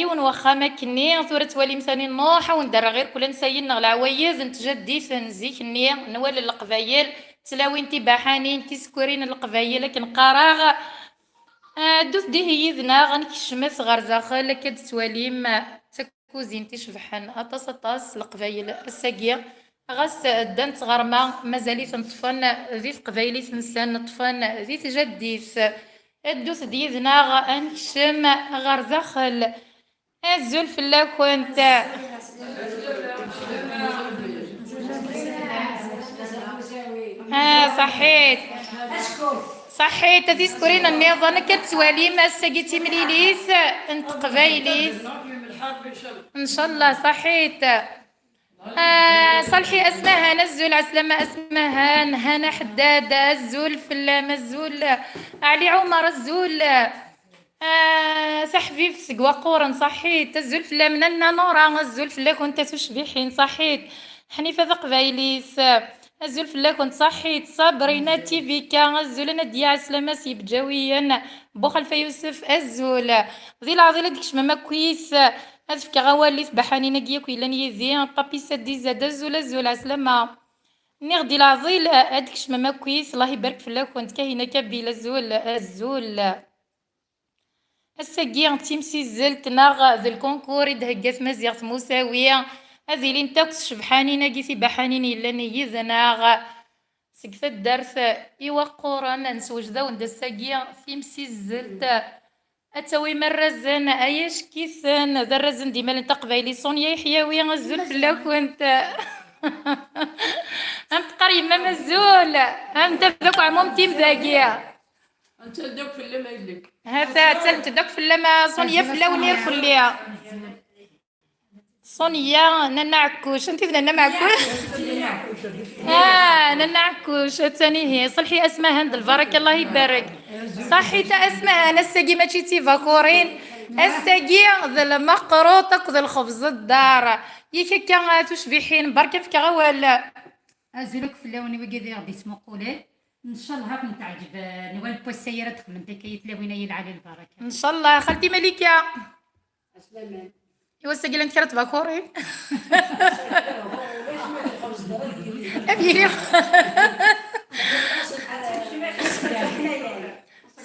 ونوخا ما كني ثورة توالي مثاني نوحا وندار غير كل نساين نغ العوايز نتجدي نزيك ني نوال القبايل تلاوي انتي باحاني انتي سكورين القبايل لكن قراغ دوث دي هي ذنا غنكشمس غير داخل كد تواليم تكوزين تشبحن اطاس القبايل الساقيه غاس دانت غرما مازالي تنطفن ذي قبايلي تنسان نطفن ذي تجديس دوث دي ذنا غنكشم غير داخل الزلف لا كنت صحيت صحيت تذكرين النظام كتوالي ما سقيتي مليليس انت قبايليس ان شاء الله صحيت صالحي اسمها نزول عسلامة اسمها هنا حداد الزول فلام الزول علي عمر الزول صحفي في سقوا قورن صحيت الزول فلا مننا نورا الزول فلا كنت تشبيحين صحيت حنيفه ذا قبايليس الزول فلا كنت صحيت صابرينا تيفيكا الزول انا ديا عسلامة سيب جويا بوخلفه يوسف الزول ذي العضله ديك شمامه كويس هذفك غوالي بحاني نقيا كويلان يزي بابي سدي زاد الزول عسلامة نغدي العظيل هذيك شمامه كويس الله يبارك فيها كنت كاينه كبيله الزول الساقي تيمسي زلت ناغ ذا الكونكور دهقات مزيغ مساوية هذه لين تاكس شبحاني ناقيسي بحانيني لاني يزناغ سقف الدرس ايوا قران نسوج ذا وند الساقي تيمسي زلت اتوي مرزن اياش كيسان ذا الرزن ديما لين تقبايلي صونيا يحيوي الزول فلاك وانت انت قريب ما الزول انت ذاك عموم تيم ذاكيه انت دوك في اللي ما يدك هذا تلت دوك في اللما صونيا في اللونير كلها صونيا ننعكوش انت ننا معكوش ننعكوش ثاني هي صلحي اسمها هند البركه الله يبارك صحيت اسمها انا الساقي ماشي تيفاكورين الساقي ذا المقروطك ذا الخبز الدار يك كان تشبيحين بركه فيك ولا ازلك في اللوني وكذا غادي اسمو قولي ان شاء الله راكم تعجب نوال بو السياره تدخل انت كيف لوينا يلعب البركه ان شاء الله خالتي مليكه اسلام ايوا الساقي انت كرت باكورين ابي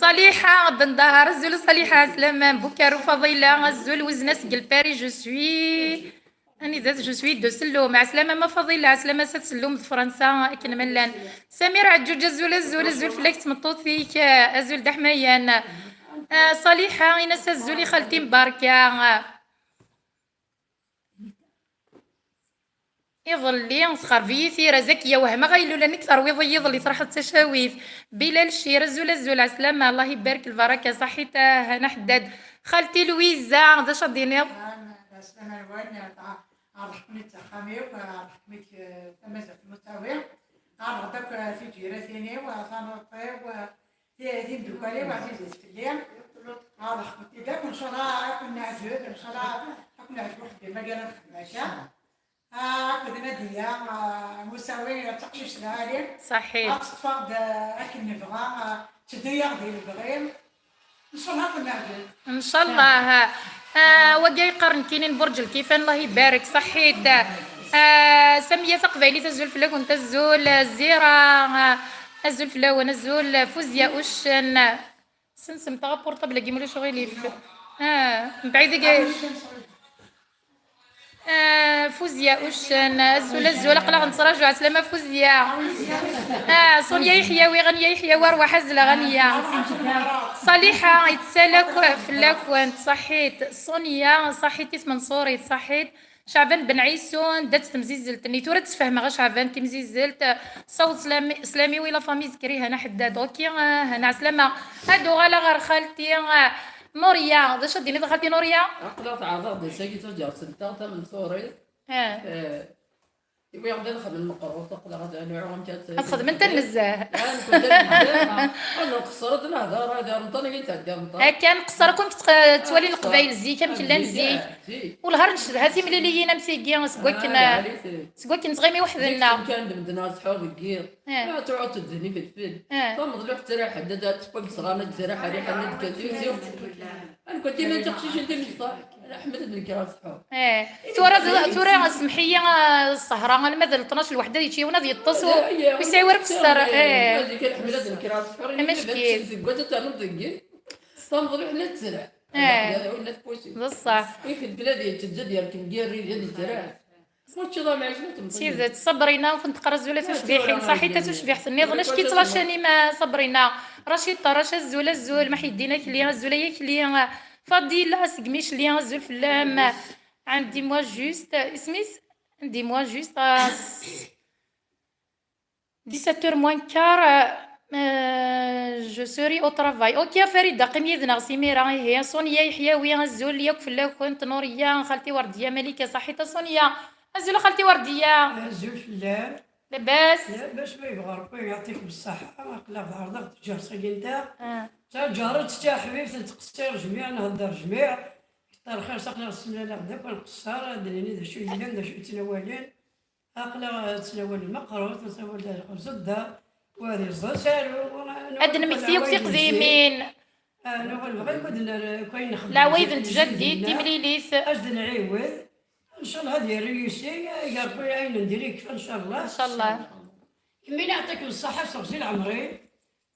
صالحة بن ظهر الزول صالحة سلام بوكارو فضيلة الزول وزنة سقل باري جو سوي أنا ذات جو سوي دو سلوم مع سلامة ما فضيلة سلامة ست سلوم في فرنسا كن ملان سمير عجوج الزول فلاك تمطوط فيك الزول دحميان صالحة إنس الزول خالتي مباركة يظلي سخرفيتي رزكيه وهما غايلو لانك ترويض يظلي صراحه التشاويف بلال الشير الزول عسلامة الله يبارك البركه صحيته هنا حداد خالتي لويزا ذا شاديني السلام عليكم عرفني تخامي وعرفني تمازح المستوى عرفتك في جيرتيني وصنطي وفي دوكالي وعزيزة في الليل عرفتي داك ان شاء الله كنا عجوب ان شاء الله كنا عجوب خدمة قالت خدمة كنا ديا مساوي تقشيش العالم صحيح أتصفى أكل نبغى تدير ديال البغيم إن شاء الله كنا عجوب ان شاء الله وجاي قرن كاينين برج الكيفان الله يبارك صحيت سميه تقبايلي تزول فلاك وانت الزول الزيره الزول فلا وانا الزول فوزيا وشن سنسم تاع بورطابل كيما شغيلي من بعيد جاي فوزيا وشن الزول قلا غنتراجعوا عسلامة فوزيا صونيا يحيوي غنيا يحيى وارواح الزلا غنيا صالحة يتسالك فلاك وانت صحيت صونيا صحيتي منصوري صحيت شعبان بن عيسون دات تمزيزلت ني تورا تفهم غا شعبان تمزيزلت صوت سلامي ولا فامي زكري هنا حداد اوكي هنا عسلامة هادو غالا غير خالتي نوريا ذا شديني دخلتي نوريا قلت عذاب ساقي ترجع سنتا من ثوري يبغى يقدر يخدم المقر وتقدر انا عوام كانت تخدم انت النزاه انا كنت انا قصرت الهدار هذا رمطاني قلت هكا كان قصركم توالي القبايل زي كم كلا نزي والهر نشد هاتي ملي لينا مسيكيا سكواكن تغيمي وحدنا كان دمدنا صحاب الكير تعود تزني في الفيلم اه فمض لك تراح حددات تبقى صغانة تراح ريحة كثير أنا كنت ما تقشيش أنت مصطاح أحمد بن كراس صحاب ثورة سمحية السهرة المثل 12 الوحدة يجي ونادي يتصل ويساوي ورك السر هذه كان أحمد بن كراس صحاب مشكل. في قوة تعمل ضيق فمض لك لا تسرع ولا تبوسي بصح يمكن البلاد تتزد يمكن جاري يدي تراح ماتش ضام عجبتهم سيدة صبرينا وكنت قرز ولا تشبيحين صحيت تشبيح النظام شكي تلاشاني ما صبرينا رشيطة رشا الزول الزول ما حيدينا كليا الزولية كليا فضيلة سقميش ليا الزول في اللام عندي موا جوست اسميس عندي موا جوست 17h moins quart جو سوري او ترافاي اوكي فريدة قيم يذنا سميرة هي صونيا يحيوية الزول ياك فلا كنت نورية خالتي وردية مليكة صحيتة صونيا الزول خالتي وردية الزول في اللام لاباس باش ما يبغى ربي يعطيك بالصحة قلا ظهر ضغط جار ساكنتا تا جارت تا حبيبتي تقصير جميع نهضر جميع كثر خير ساقلا السنة غدا كنقصر دليني دا شو يلان دا شو تناولين أقلا تناول المقروط تناول الزبدة وهذه الزسالو أدن مكسيوك في قديمين أنا بغي كون نخدم لا ويذن تجدي تيمليليث أجد نعيود إن شاء الله هذه ريوسي يا ربي عين نديريك إن شاء الله إن شاء الله كمين يعطيك الصحة تغسيل عمري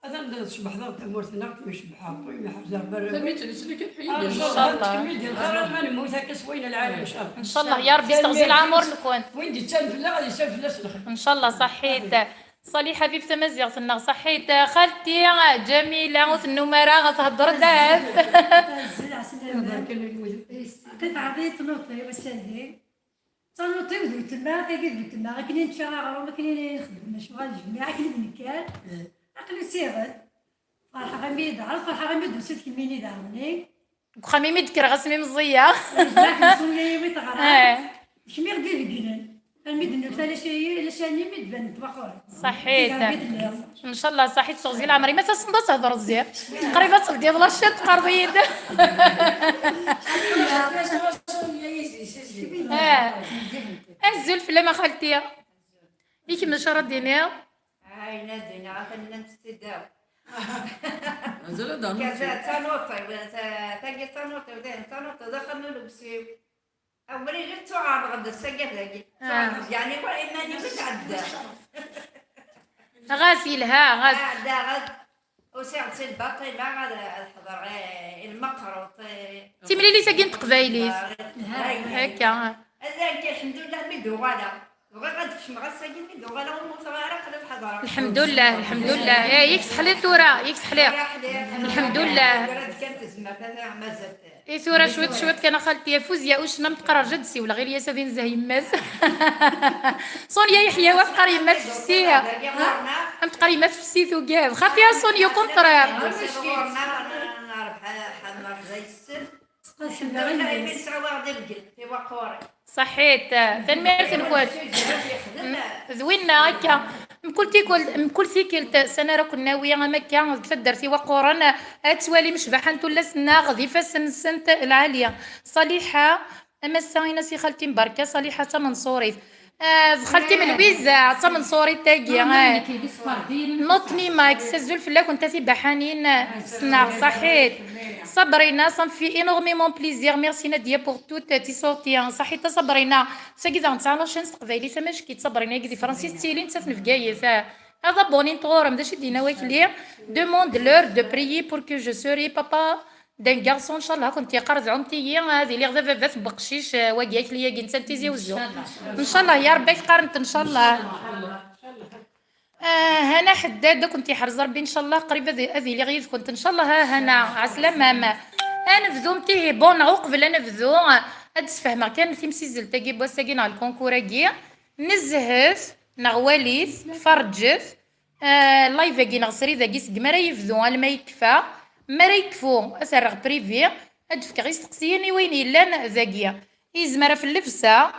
هذا تصبح ضغط أمورتنا كما يشبح ربي ما حفظها برا سميت اللي كان إن حيد شاء شاء الله الله. تكمل ديال الخير ما نموت هكا سوينا العالم إن شاء الله إن شاء الله يا ربي استغزي العمر نكون وين دي تسال في الله غادي يسال في الله سلخ إن شاء الله صحيت صلي حبيبتي مزيغ سنة صحيت خالتي جميلة وثنمرة غتهضر داف كنت عبيت نوطي وسادي تنوطي ودو تما كيف تما كني نتشاغر وما كني نخدم شغل الجميع كني نكال عقلي سيغد فرحة غميد عرف فرحة غميد وسيت كميني دارني خميمي ذكر غسمي مزية لكن سوني يومي تغرى شمي غدير الجنان الميد نفلا لا شاني ميد بان تبقى صحيت ان شاء الله صحيت صغزي العمري ما تصندى تهضر الزير قريبه تصدي الله الشد قربيد الزول في لما خالتي يك من شرط دينير هاي نادينا عطينا نستداو نزل دانو كذا تنوطي تاقي تنوطي ودين تنوطي دخلنا لبسيو أولي غير تعارض غدا السقف ذاكي يعني وإما متعدى غاسيلها غاس دا غد وسعد سي الباطي ما غاد الحضر المقروط تيملي لي ساكين تقبايليس هكا هذاك الحمد لله مدوغالا وغاد في شمغا ساكين مدوغالا والمصغارة قد الحضر الحمد لله الحمد لله يكس حلي ثورة يكس حلي الحمد لله كانت تسمى هذا مازالت اي ثورة شوت كان خالتي يا فوزيا واش نمت قرا جدسي ولا غير يا سفين زه يماس صونيا يحيى وفقر يماس في السيها نمت قرا يماس في السيث وكاف خاطي يا صونيا كونطرير صحيت تنمير تنكوت زوينا هكا مكل سيكل سنه راه كنا ناويه مكه تفدرتي وقورنا اتوالي مشبحه ولا سنه غضيفه سنت العاليه صالحه اما الساينه سي خالتي مباركه صالحه منصوري خالتي من الويزا تا منصوري تاكي نوطني ماكس الزول فلا كنت تبع حنين سنه صحيت صبرينا صنفي انورميمون بليزير ميرسي ناديه بور توت تي سوتيان صحيت صبرينا ساكيدا نتاع شانس تقبايلي سماش كي تصبرينا كي فرنسي ستيلين تسن في كايس هذا بونين طورم داش دينا واكلي دوموند لور دو بريي بور كو جو سوري بابا دان غارسون ان شاء الله كنت يقرز عمتي هذه اللي غدا بابات بقشيش واكياك ليا كي نسنتيزي وزو ان شاء الله يا ربي قارنت ان شاء الله هنا حداد كنت حرز ربي ان شاء الله قريبه هذه اللي غير كنت ان شاء الله هنا عسلامه ما انا فذو متي بون عقبل انا فذو هاد فهمه كان في مسيزل تاكي بوساكين على الكونكوراكي نزهف نغواليث فرجف لايف كي نغسري ذاكي سكمرا يفذو ما يكفى ما يكفو اسرغ بريفي هاد فكري تقسيني وين الا ذاكيا يزمر في اللبسه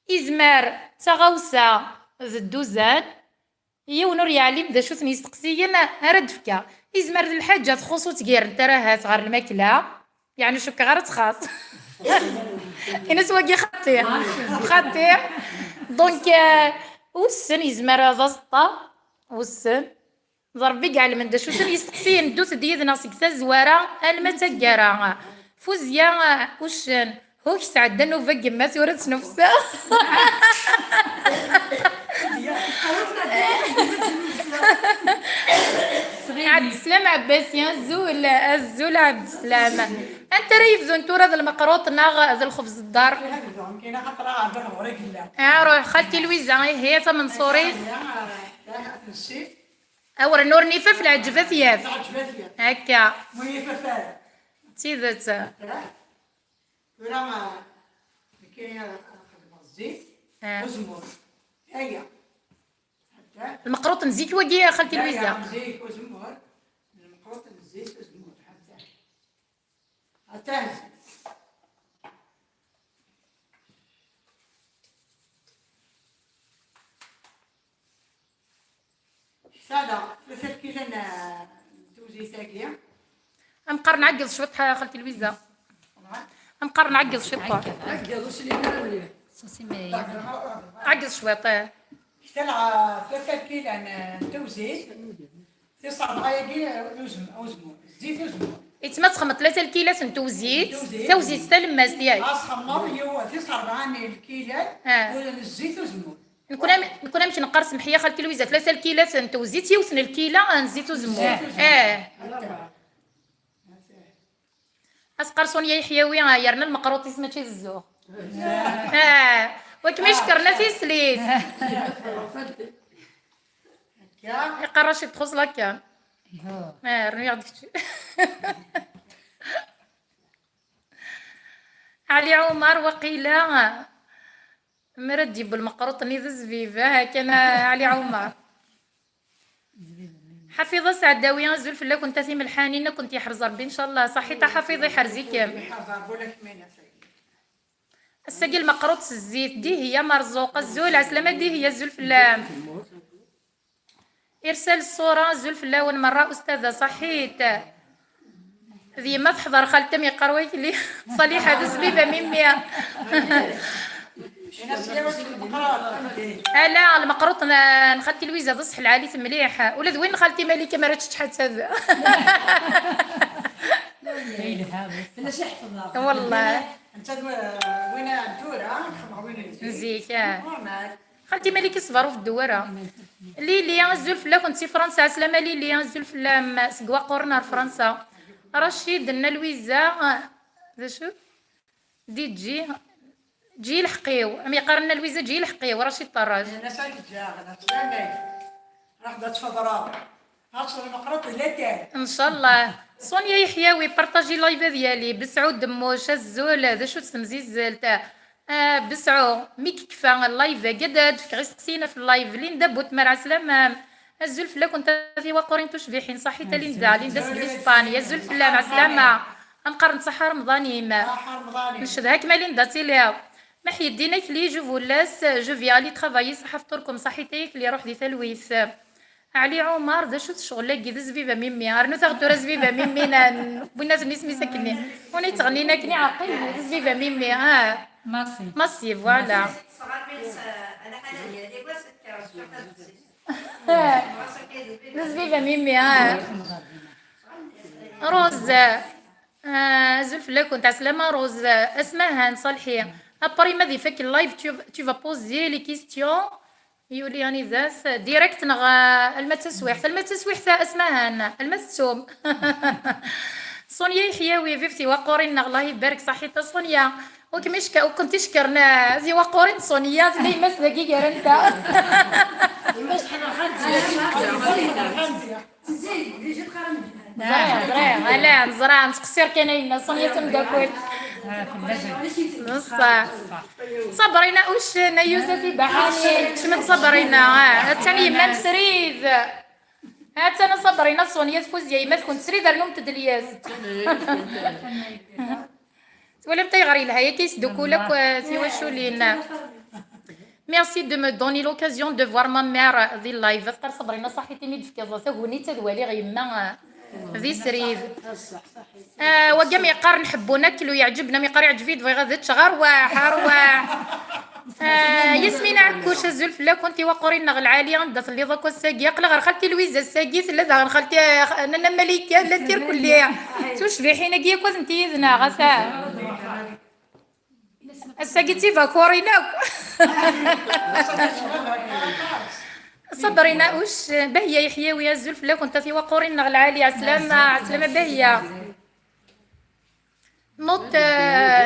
يزمر تغوسه الدوزان يونور يعلم ذا شو ثني يستقسيين رد فكا يزمر الحاجه تخصو تغير انت راه صغار الماكله يعني شو كغير تخاص انا سواقي خطير دونك والسن يزمر زسطة والسن ضربي كاع المندش وسن يسقسي ندوث ديدنا سكسا زوارة المتقرة فوزيا وشن هوك سعد نوفا كما ثورت نفسها عبد السلام عباسي الزول عبد السلام انت ريفزو انتو هذا المقروط ناغ هذا الخبز الدار كاينه خطره عبر وريك لا روح خالتي لويزا هي من صوري الشيف اور نور نيفا في العجفه ثياب عجبتني هكا مي ففال تيذات ولا ما كاين الزيت وزمر هيا المقروط نزيك وقيا خالتي لويزا زيت وزمر المقروط الزيت وزمر حتى سادة 3 كيلو توزي ساقية امقر نعقل شوط خالتي لويزا امقر نعقل شوط عقل سليمان مليح عقل شويط تلعب 3 كيلو توزي في 4 كيلو وزمر زيت وزمر يتما تخمط 3 الكيلات نتو زيت توزيت حتى الماس ديالك أسخمر يو في 4 الكيلو الزيت وزمر نكون نمشي نقرص محيا خالتي لويزا 3 الكيلات نتو زيت يوثن الكيله نزيتو زمور اسقر سونيا يحيوي يرنا المقروط اسمه تشي الزوغ وكما شكرنا في سليت يقرش تخص لك رياض علي عمر وقيلا مرد جيب المقروط نيذ زبيبه كان علي عمر حفيظه سعداويه زلف لا كنت ثيم الحانين كنت يحرز ربي ان شاء الله صحيته حفيظي حرزيك السقي المقروط الزيت دي هي مرزوقه الزول عسلامه دي هي الزلف لا ارسال الصوره زلف لا ونمره استاذه صحيت ذي ما تحضر خالتم يقرويك لي صليحه هذا زبيبه ميميا لا المقروط نخالتي لويزا تصح العالي مليح ولا وين خالتي مالكه ما راتش تحت هذا لا شي حفظها والله انت وين الدوره وين نزيك خالتي مالكه صبروا في الدوره ليليا الزلف لا كنت في فرنسا عسلامه ليليا الزلف لا سقوا قورنا فرنسا رشيد لنا لويزا ذا شو دي جي الحقيو امي قارنا لويزا جي الحقيو رشيد طراج انا ساكت جا انا سلامي راح تفضل هاصل المقروط لا تاع ان شاء الله سونيا يحيوي بارطاجي لايف ديالي بسعو دموش الزول هذا شو تسمزي الزلتا بسعو ميك كفا اللايف قداد في سقسينا في اللايف لين دبوت مع السلامه الزلف لا كنت في وقورين تشبيحين صحيت لين داس بالاسبانيا الزلف لا مع السلامه امقرن صحه رمضاني ما نشد هاك مالين داتي ليها ما حيدينك لي جو فولاس جو فيالي ترافايي صحفتركم صحيتيك اللي روح دي تلويث علي عمر ذا شو الشغل لاقي ذا زبيبه ميمي ارنو تاخدو زبيبه ميمي والناس نسمي ساكني وني تغنينا كني عقيل زبيبه ميمي ماسي فوالا زبيبه ميمي روز زلف لا كنت عسلامه روز اسمها نصلحي ابري ما ذي فك اللايف tu vas poser les questions يولي يعني ذاس ديريكت نغ المتسويح اسمها المسوم سونيا يحيوي فيفتي وقورين الله يبارك صحيت سونيا وكمشك وكنت شكرنا ذي وقورين سونيا ذي مس دقيقه انت زرع نتقصير كاينين سونيا تمداكل صبرينا وش يوسفي بحاني شمن صبرينا تاني ما نسريد انا صبرينا سونيا فوزيا ما تكون تسريد اليوم تدلياز ولا متى يغري لها هي كيسدوكولك سيوا شو لينا Merci de me donner l'occasion de voir ma mère ذي اللايف فكر صبرينا صحيتي ميد في كذا ثغوني تدوالي غيما ذي سريد وقام يقار نحبو ناكلو يعجبنا ميقار يعجبي دفي غادي تشغر واح ياسمين عكوش الزلف لا كنتي وقوري النغ العالية ندث اللي ضاكو الساقي قلا غير خالتي لويزا الساقي لا غير خالتي انا مليكة لا تير كلية توش في حين كي كوز انتي يذنا غسا الساقي تيفا كوريناك صبرينا وش باهية يحيوي الزلف لا كنت في وقوري النغ العالية عسلامة باهية نوت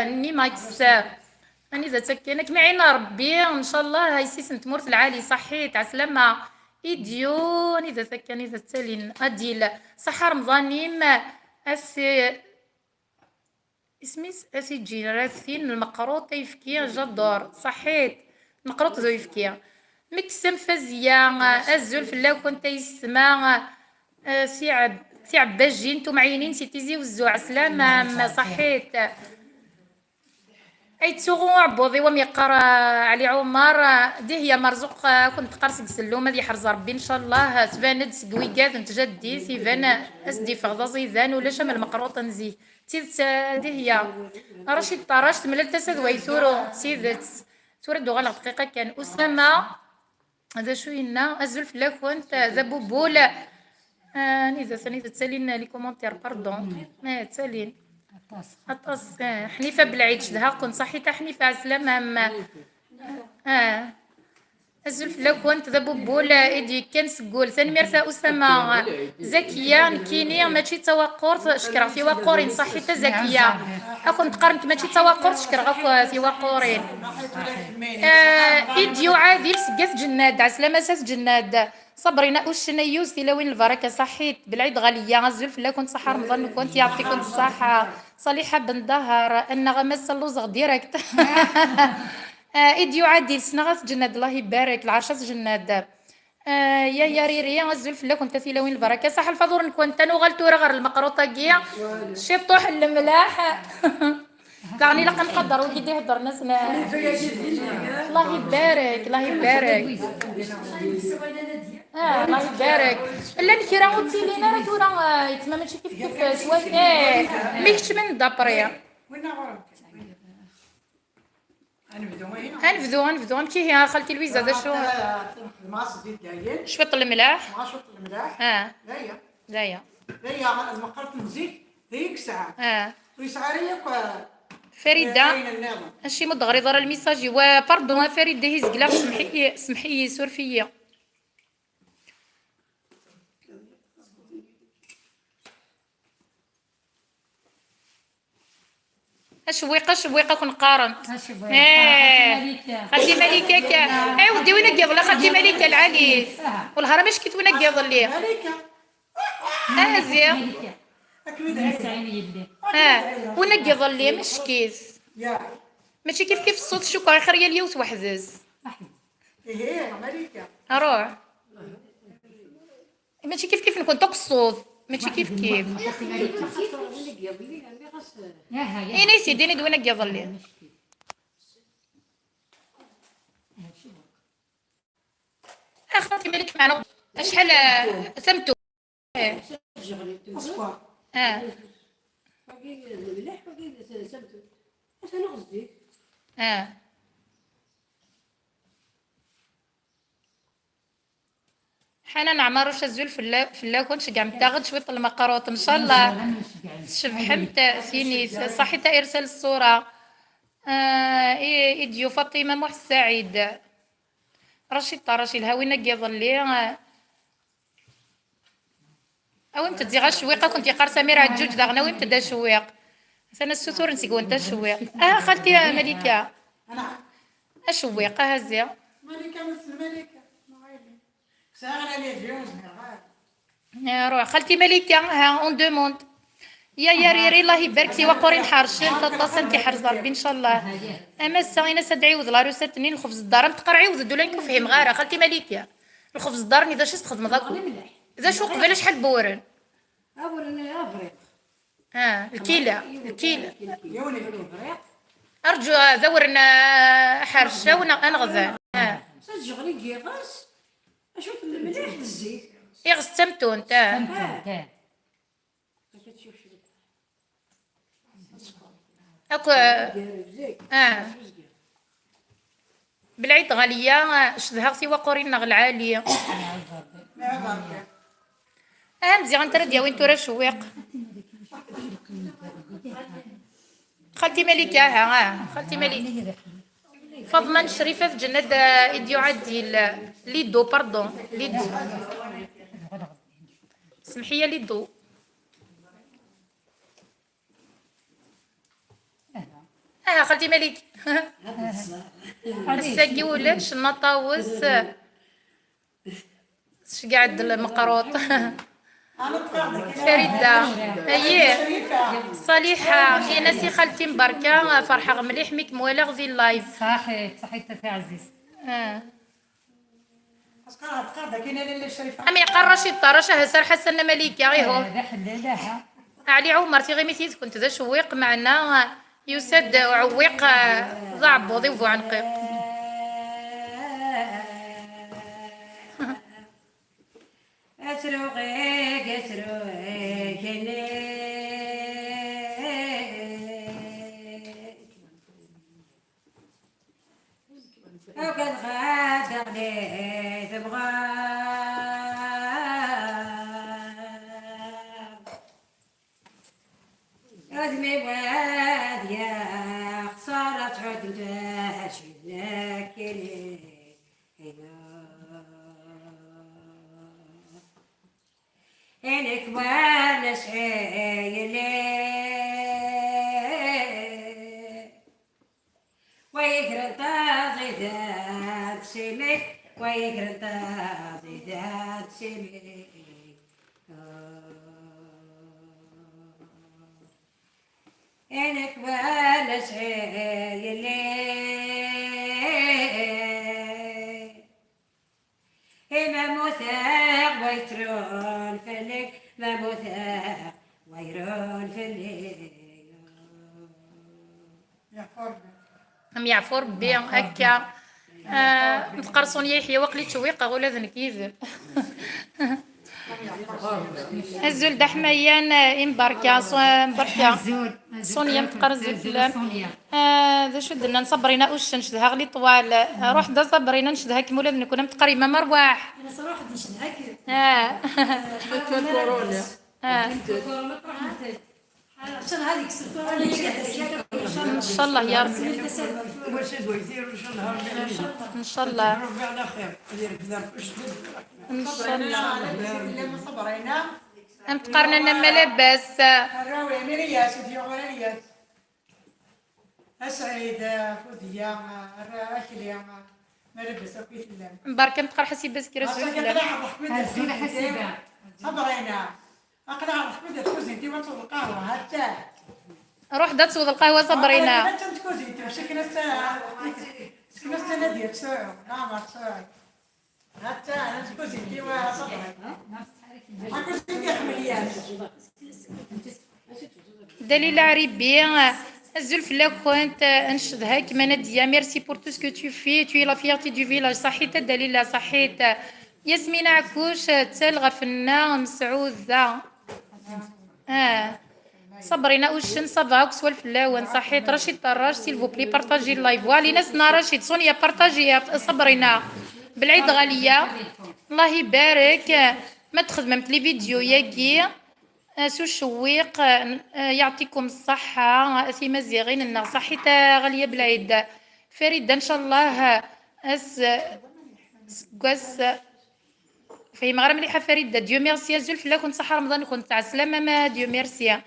نيماكس أنا إذا تكينك معينا ربي إن شاء الله هاي سيس نتمرت العالي صحيت عسلامة إيديون إذا تكين إذا تسالين أديل صحة رمضانيم اسمي جين راثين المقروط يفكي جدور صحيت مقروط ذو يفكي مكسم فزيا الزلف لا كنت يسمع سي عباجي نتو معينين سي تيزي وزو عسلامة صحيت اي تسوغو عبوضي وميقرا علي عمر دي هي مرزوق كنت قرص سلوم هذه حرز ربي ان شاء الله تفاند سكويكات انت جدي سيفان اسدي فغضا زيدان ولا شمل مقروط نزي تيت دي هي رشيد طراش تملل تسد ويثورو تسيدت سورة دوغال دقيقة كان أسامة هذا شو هنا الزلف لا كنت ذا بوبولا إذا سنيت تسالين لي كومونتير باردون ما تسالين أطاس حنيفة بالعيد شدها كنت صحيتها حنيفة عسلامة الزلف لا كنت ذا بوبولا إيدي كان سقول ثاني مرثا أسامة زكية نكيني ماشي توقر شكرا في وقورين صحيتها زكية كنت قارنت ماشي توقر شكرا في وقورين إيديو عادل سقات جناد عسلامة ساس جناد صبرينا وشنيوز تلاوين البركه صحيت بالعيد غاليه الزلف لا كنت صحه رمضان كنت يعطيكم الصحه صالحه بن ظهر النغمه اللوزغ ديريكت ايديو عادل سنغاس جناد الله يبارك العرشات جناد يا ريري الزلف لا كنت تلاوين البركه صح الفضور كنت انا وغلتو غير المقروطه كيا شي طوح الملاح دعني لقى نقدر وكي يهضر ناس الله يبارك الله يبارك الله يبارك لا نكرا وتسيلينا راه تورا يتما ماشي كيف سواء ميكش من دابريا غنبدو كي هي خالتي لويزا ذا شو شوط الملاح شوط الملاح لا المقرط نزيد هيك ساعه ويسعريك فريدة هادشي مدغري ضرا الميساجي وباردون فريدة هي زقلا سمحي سور فيا شويقه كنقارن خالتي مليكه ودي وين كيضل خالتي مليكه العالي والهرم اش كيت وين كيضل لي زين وين كيضل لي مش كيف ماشي كيف الصوت الشكر خريه اليوت وحزز روح ماشي كيف نكون تقصد ماشي كيف انا سيديني دوينك يظل لي اخوتي مالك معنا شحال سمتو حنان عمر واش الزول في الله كنتش كاع متاخد شويه المقروط ان شاء الله شبحمت سيني صحيت ارسال الصوره ايديو فاطمه محسن سعيد رشيد طراشي الهاوينا كيظل لي او انت تزي غير شويقه كنت يقار سمير عجوج داغنا وين تدا شويق انا السثور نسيك وانت شويق خالتي مليكه انا اشويقه هزيه ملكه مثل ملكه ساغنا لي اليوم روح خالتي مليكه ها اون دوموند يا ريري الله يبارك سي وقورين حارشين تتصنتي حرز ربي ان شاء الله اما الساغينا سدعي وذ لا روساتني الخبز الدار تقرعي وذ دولا نفهم غاره خالتي مليكه الخبز الدار اذا شي تخدم ذاك اذا شو قبل شحال بورن ابريق الكيله يوني الابريق ارجو زورنا حرشه ونغذى سجغلي كيغاس اشوف المليح الزيت يغس تمتو انت اكو بالعيد غاليه شدها سوا قورينا العاليه. مزيان ترى ديا وين تورا شويق خالتي مليكه. خالتي مليكه فاطمه شريفه في جنة ايديو عدي ليدو باردون ليدو سمحيه ليدو. خالتي مليك الساقي ولاش النطاوس شقعد المقروط. فريدة اييه صالحة يا ناسي خالتي مباركة فرحة مليح ميك موالغ غزي اللايف. صحيح تاع عزيز. امي قرشي الطرشه هسر حسن مليكة غير هو حلالها علي عمر تي غير ميتيت كنت ذا شويق معنا يسد عويق ضاع بوضي وفو عنقي. وقد غاد عليه تبغى أدمي واد يا خسارة عد شدك إنك وانا شعيلي ويقرن تازيدات سمك ويقرن تازيدات سمك إنك وانا شعيلي ما مثاق ويترون فلك ما مثاق ويرون فلك ام يعفور بي هكا متقرصون يحيى وقلي تشويقه ولا ذنك يذب. الزول دحميان امباركا مباركا سونيا متقرزل فلان. ذا شو درنا نصبرينا وش نشدها غلي طوال روح دا صبرينا نشدها كي مولا كنا متقريبه مروح. انا صراحه نشدها كي عشان هذيك ان شاء الله يا ربي ان شاء الله ان شاء الله صبرينا متقرنا لنا ملابس الراوي ملياس وديوغ أسعيد فوديا أكليا ملبس أكيد الله مباركة متقر حسيب بس كرا سويفلا صبرينا أقنع رحمة تكوزي انتي وانتو القهوة هاتا روح دا تصوض القهوة صبرينا أنت تكوزي انتي وشكنا سكنا نادية تسوع نعم تسوع هاتا أنا تكوزي انتي وصبرينا أكوزي انتي عمليات دليل عريبي الزلف لا كنت انشدها كما نادية ميرسي بور تو سكو تو في تو لا فيرتي دو فيلاج صحيت دليل صحيت ياسمين عكوش تلغى فنا مسعود ذا صبرينا وشن صباك سوال فلاوان صحيت رشيد طراج سيلفو بلي بارطاجي اللايف والي ناسنا رشيد سونيا بارطاجي صبرينا بالعيد غالية الله يبارك ما تخدمت لي فيديو ياكي سو الشويق يعطيكم الصحة سي مزيغين النا صحيت غالية بالعيد فريدة ان شاء الله قاس فهي مغرب مليحة فريدة ديو ميرسي زلف لا كنت صحة رمضان كنت تاع السلامة ما ديو ميرسي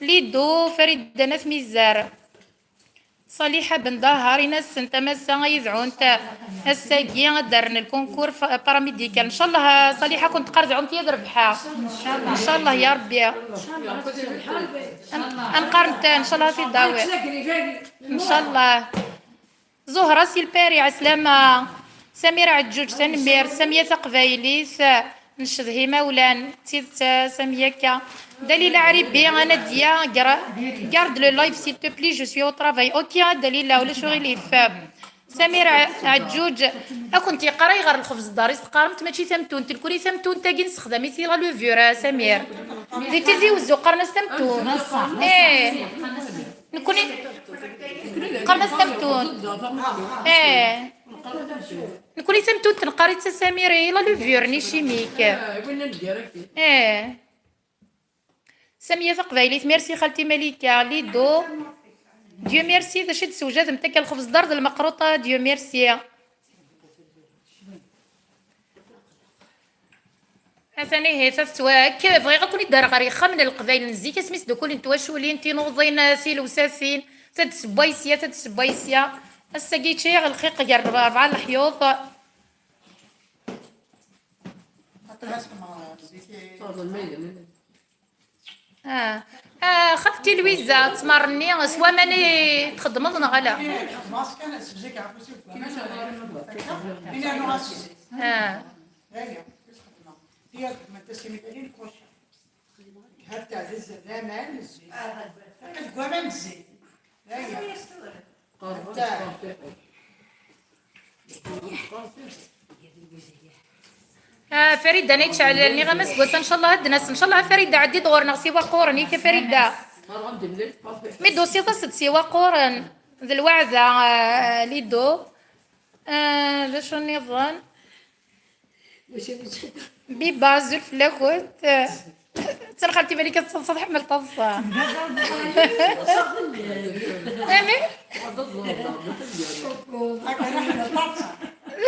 ليدو فريدة ناس ميزار صالحة بن ظهر ناس انت مسا يذعون تا الساقي درنا الكونكور باراميديكال ان شاء الله صالحة كنت قرض عمتي يد ربحها ان شاء الله يا ربي انقرنت ان شاء الله في الدواء ان شاء الله زهرة سي الباري عسلامة سميرة عجوج تنمير سمية قبايليس نشدهي مولان تيت سميكا دليل عريبي انا ديا garde le live s'il te plaît je suis au travail اوكي دليل ولا شغلي فاب سميرة عجوج كنتي قراي غير الخبز داري استقارمت ماشي ثمتون تلكوري ثمتون تاكي نستخدمي سي لو فيور سمير دي تيزي وزو قرنا ثمتون نكوني قرنا ثمتون نكوني تمتو تنقري تسامير يلا لو فيورني شيميك. وين نديرك؟ سامية قبايليت ميرسي خالتي مليكة ليدو ديو ميرسي ذا شد سوجات متاكل الخبز درد المقروطة ديو ميرسي. ثاني هي تسواك بغي غكوني دار غريخه من القبايل نزيك سميت دوكول انتوا شولين تينوضين سيل وساسين تد سبايسيا الساقيتشي الخيق ديال 4 الحيوط. صافي المية خالتي لويزا تمرني سوا ماني تخدمض غلا. هي ما تسميت عليه الكوش حتى عزيز زمان الزيت كتقوى الزيت هي فريده نيتش على اللي غمس بس ان شاء الله هاد الناس ان شاء الله فريده عدي دغور نغسي وقورني كفريده مي دوسي تصد سي وقورن ذا الوعزه ليدو ذا شو نظن بيبا زلف لاكوت ترخلتي ملكة تصلصة حمل طصة امي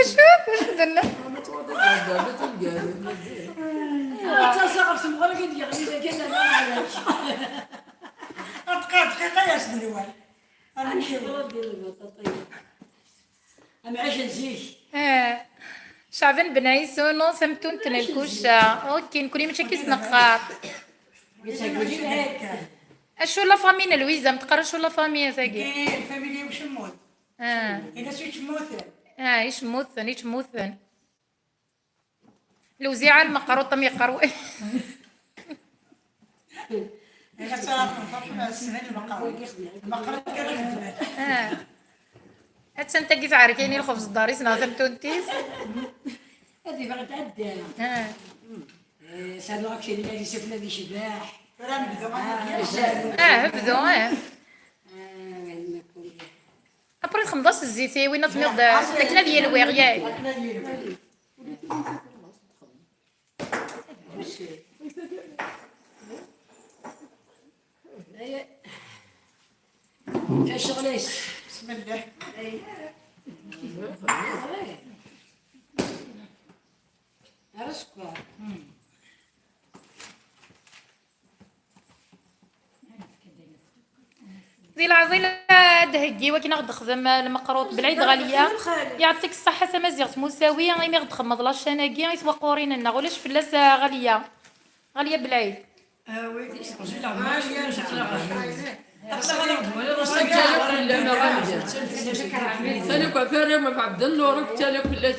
شوف درنا تنسقف سمغرق ديال غنيزه كذا ما علاش دقيقه يا سيدي الوال انا نشوف ديال البطاطا انا عايش نزيد شعبان بن عيسو نو سمتون تنالكوشا اوكي نكوني ماشي كيس نقار اشو لا فامي لويزا متقرا شو لا فامي ثاقي كاين الفاميليا واش نموت الا شي تموت ايش موثن الوزيعه المقروطه ميقروي الا صارت نفرح مع السنين المقروط كان خدمه حتى انت كيف عارفيني الخبز الداري سنعزم تونتيس هذه باغا تعدى سالو هاكشي اللي غادي سفله ذي شباح راه نبداو هبدو ابري خمضاس الزيتي وين تميض تاكله ديال الويغياي فاش شغليس بسم الله راسكوا زي العزيلة دهقي وكي غد خدم المقروط بالعيد غالية يعطيك الصحة تمازيغ مساوية غير غد خمض لا شناكي يسوا قورين لنا ولاش فلاس غالية بالعيد وي ثاني كفارة ما بعد النور ثاني كلها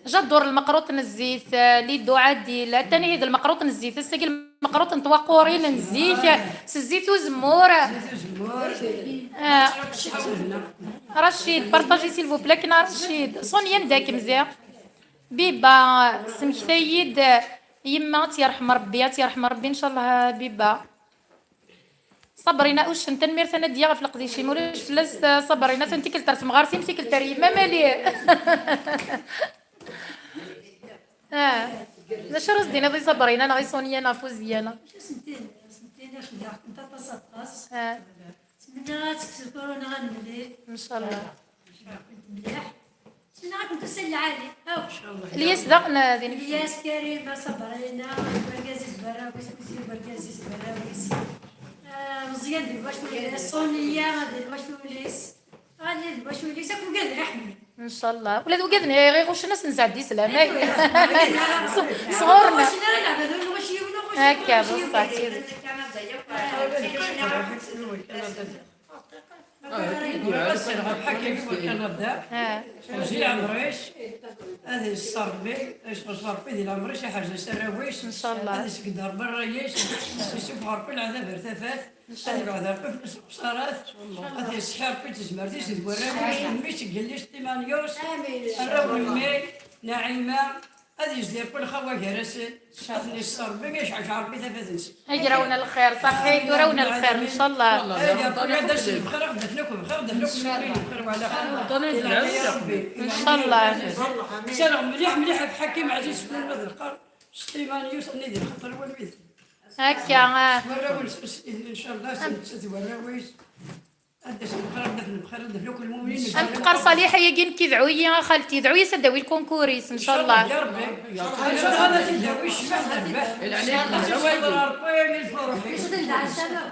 جا دور المقروط نزيت ليدو عادي الثاني هذا المقروط نزيت الساقي المقروط نطوا قورين نزيت سزيت وزمور رشيد بارطاجي سيلفو بلاك رشيد صونيا نداك مزيان بيبا سمكتايد يما تيرحم ربي ان شاء الله بيبا صبرينا واش انت نمير ثنا ديال في القديشي مولاش فلاس صبرينا انت كلتر تمغارسي مسي كلتر يما مالي لا شرس دينا ضي صبرينا انا غي صونيا نافوزيانا سنتين اش داك انت تصطاس تمنى تكسر كورونا غنولي ان شاء الله مليح تمنى كنت نسلي عالي او ان شاء الله الياس دقنا ذيك الياس كريم صبرينا بركازيز براويس كسير بركازيز براويس مزيان ديال باش تولي الصونيه غادي باش توليس غادي باش توليس كون قادر يحمي ان شاء الله ولاد وكذا غير غوش الناس نسعدي سلامه صغورنا هكا بصح وزي عمريش هذه الصربي ايش الصربي ديال عمريش شي حاجه سراويش ان شاء الله هذا سكدار بريش يشوف غرب العذاب ارتفات هذا العذاب في الصارات هذه السحر في تزمر ديس الوراويش ميش قليش تيمانيوس الرب مي نعيمه هذه يصير كل خوا جرس شافني الصار بقى شعر بيتا فازنس يقراونا الخير صحيح يقراونا الخير ان شاء الله. بخير دفنكم بخير بخير وعلى خير ان شاء الله. سلام مليح بحكيم عزيز بن المذكر سليمان يوسف ندير خطر والبيت هكا ان شاء الله سنتزوج بخير المؤمنين. نتقر صالحه يا كيدعويا خالتي دعويا سداوي الكونكوريس ان شاء الله. يا ربي ان شاء الله تداوي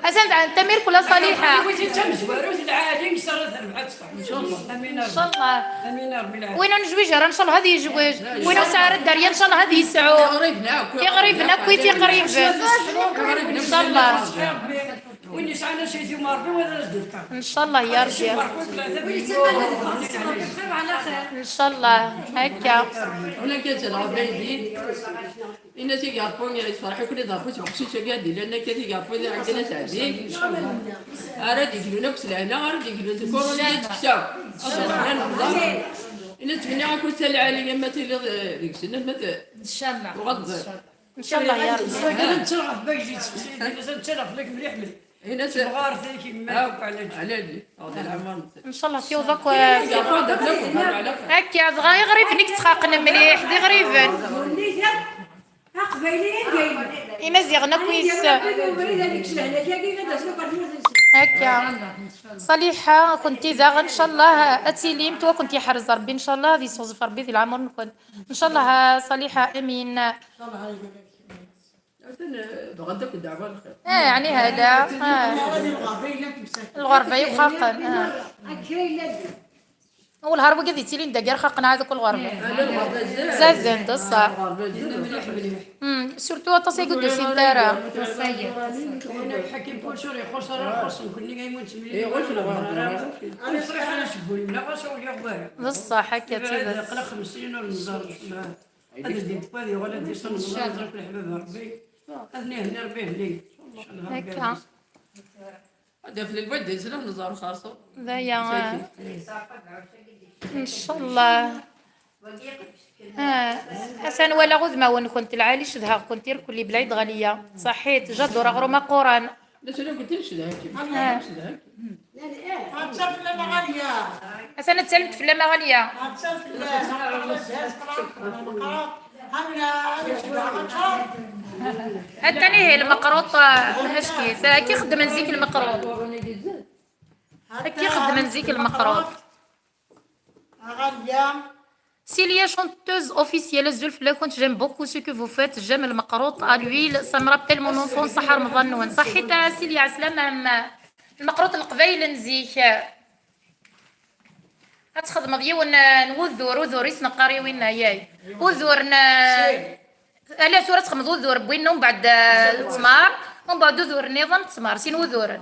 أسند عن تمير كلها صالحه ان شاء الله. وين نجويجر ان شاء الله هذه جواج وين سعر الداريه ان شاء الله هذه يسعوا يا غريبنا كويتي قريب ان شاء الله. وين سعنا شيء مربي ولا نزدك ان شاء الله يا ربي ان شاء الله. هكا هنا كتلعب بعيدين إن تيجي عطوني يفرحوا كل ذا بس بخصوص جدي لأن كتيجي عطوني عندنا تعدي أراد يجلو نفس لهنا أراد يجلو تكون تكسب أصلا نظام إن تبني أكو تلعالي لما تيجي يكسرنا مثل ان شاء الله وغض ان شاء الله يا ربي. نتشرف بيجي نتشرف لك مليح مليح هنا صغار فيك ما على هذا العمر ان شاء الله في وضك هكا صغير غريب نيك تخاقنا مليح دي غريبا إما زيغنا كويس هكا صالحة كنتي زاغ ان شاء الله اتيليم تو كنتي حرز ربي ان شاء الله هذه صوز ربي في العمر نكون ان شاء الله صالحة امين. بغدك الدعوة الخير. يعني هذا الغربة يخاقن والهرب قد تيلين دقر خاقنا هذا كل غربة زادن دصا سورتو تصي قد سيدارا حكيم كل شهر يخسر خصم كل جاي تملي انا صريح انا شبوني لا غسول يا بصح حكى تيدا قلق 50 ولا نزار هذا دي بادي ولا دي صن نزار الحباب ربي هذني هنا ربي لي هكا هذا في البلد يزرع نزار خاصه ذا يا ان شاء الله. حسن ولا غذمة وين كنت العالي شدها كنت كل بلايد غالية صحيت جد رغرو ما قران لا سلام قلت لك شدها هتصرف لنا غالية. حسن تسلمت في لما غالية هتصرف الثاني هي المقروط اشكي كي خدم نزيك المقروط كي خدم نزيك المقروط غالية. Célia, chanteuse officielle, j'aime beaucoup ce que vous faites. J'aime le macarotte à l'huile. Ça me rappelle mon enfance. Sahar Mdhanouan. صحيت سيليا عسلامة المقروط القبايل نزيك. هتخدم ضيون نوذور يسنا قاري وين ياي. وذور ألا سورة تخمد وذور بوين ومن بعد التمار ومن بعد وذور نظام تمار سين وذور.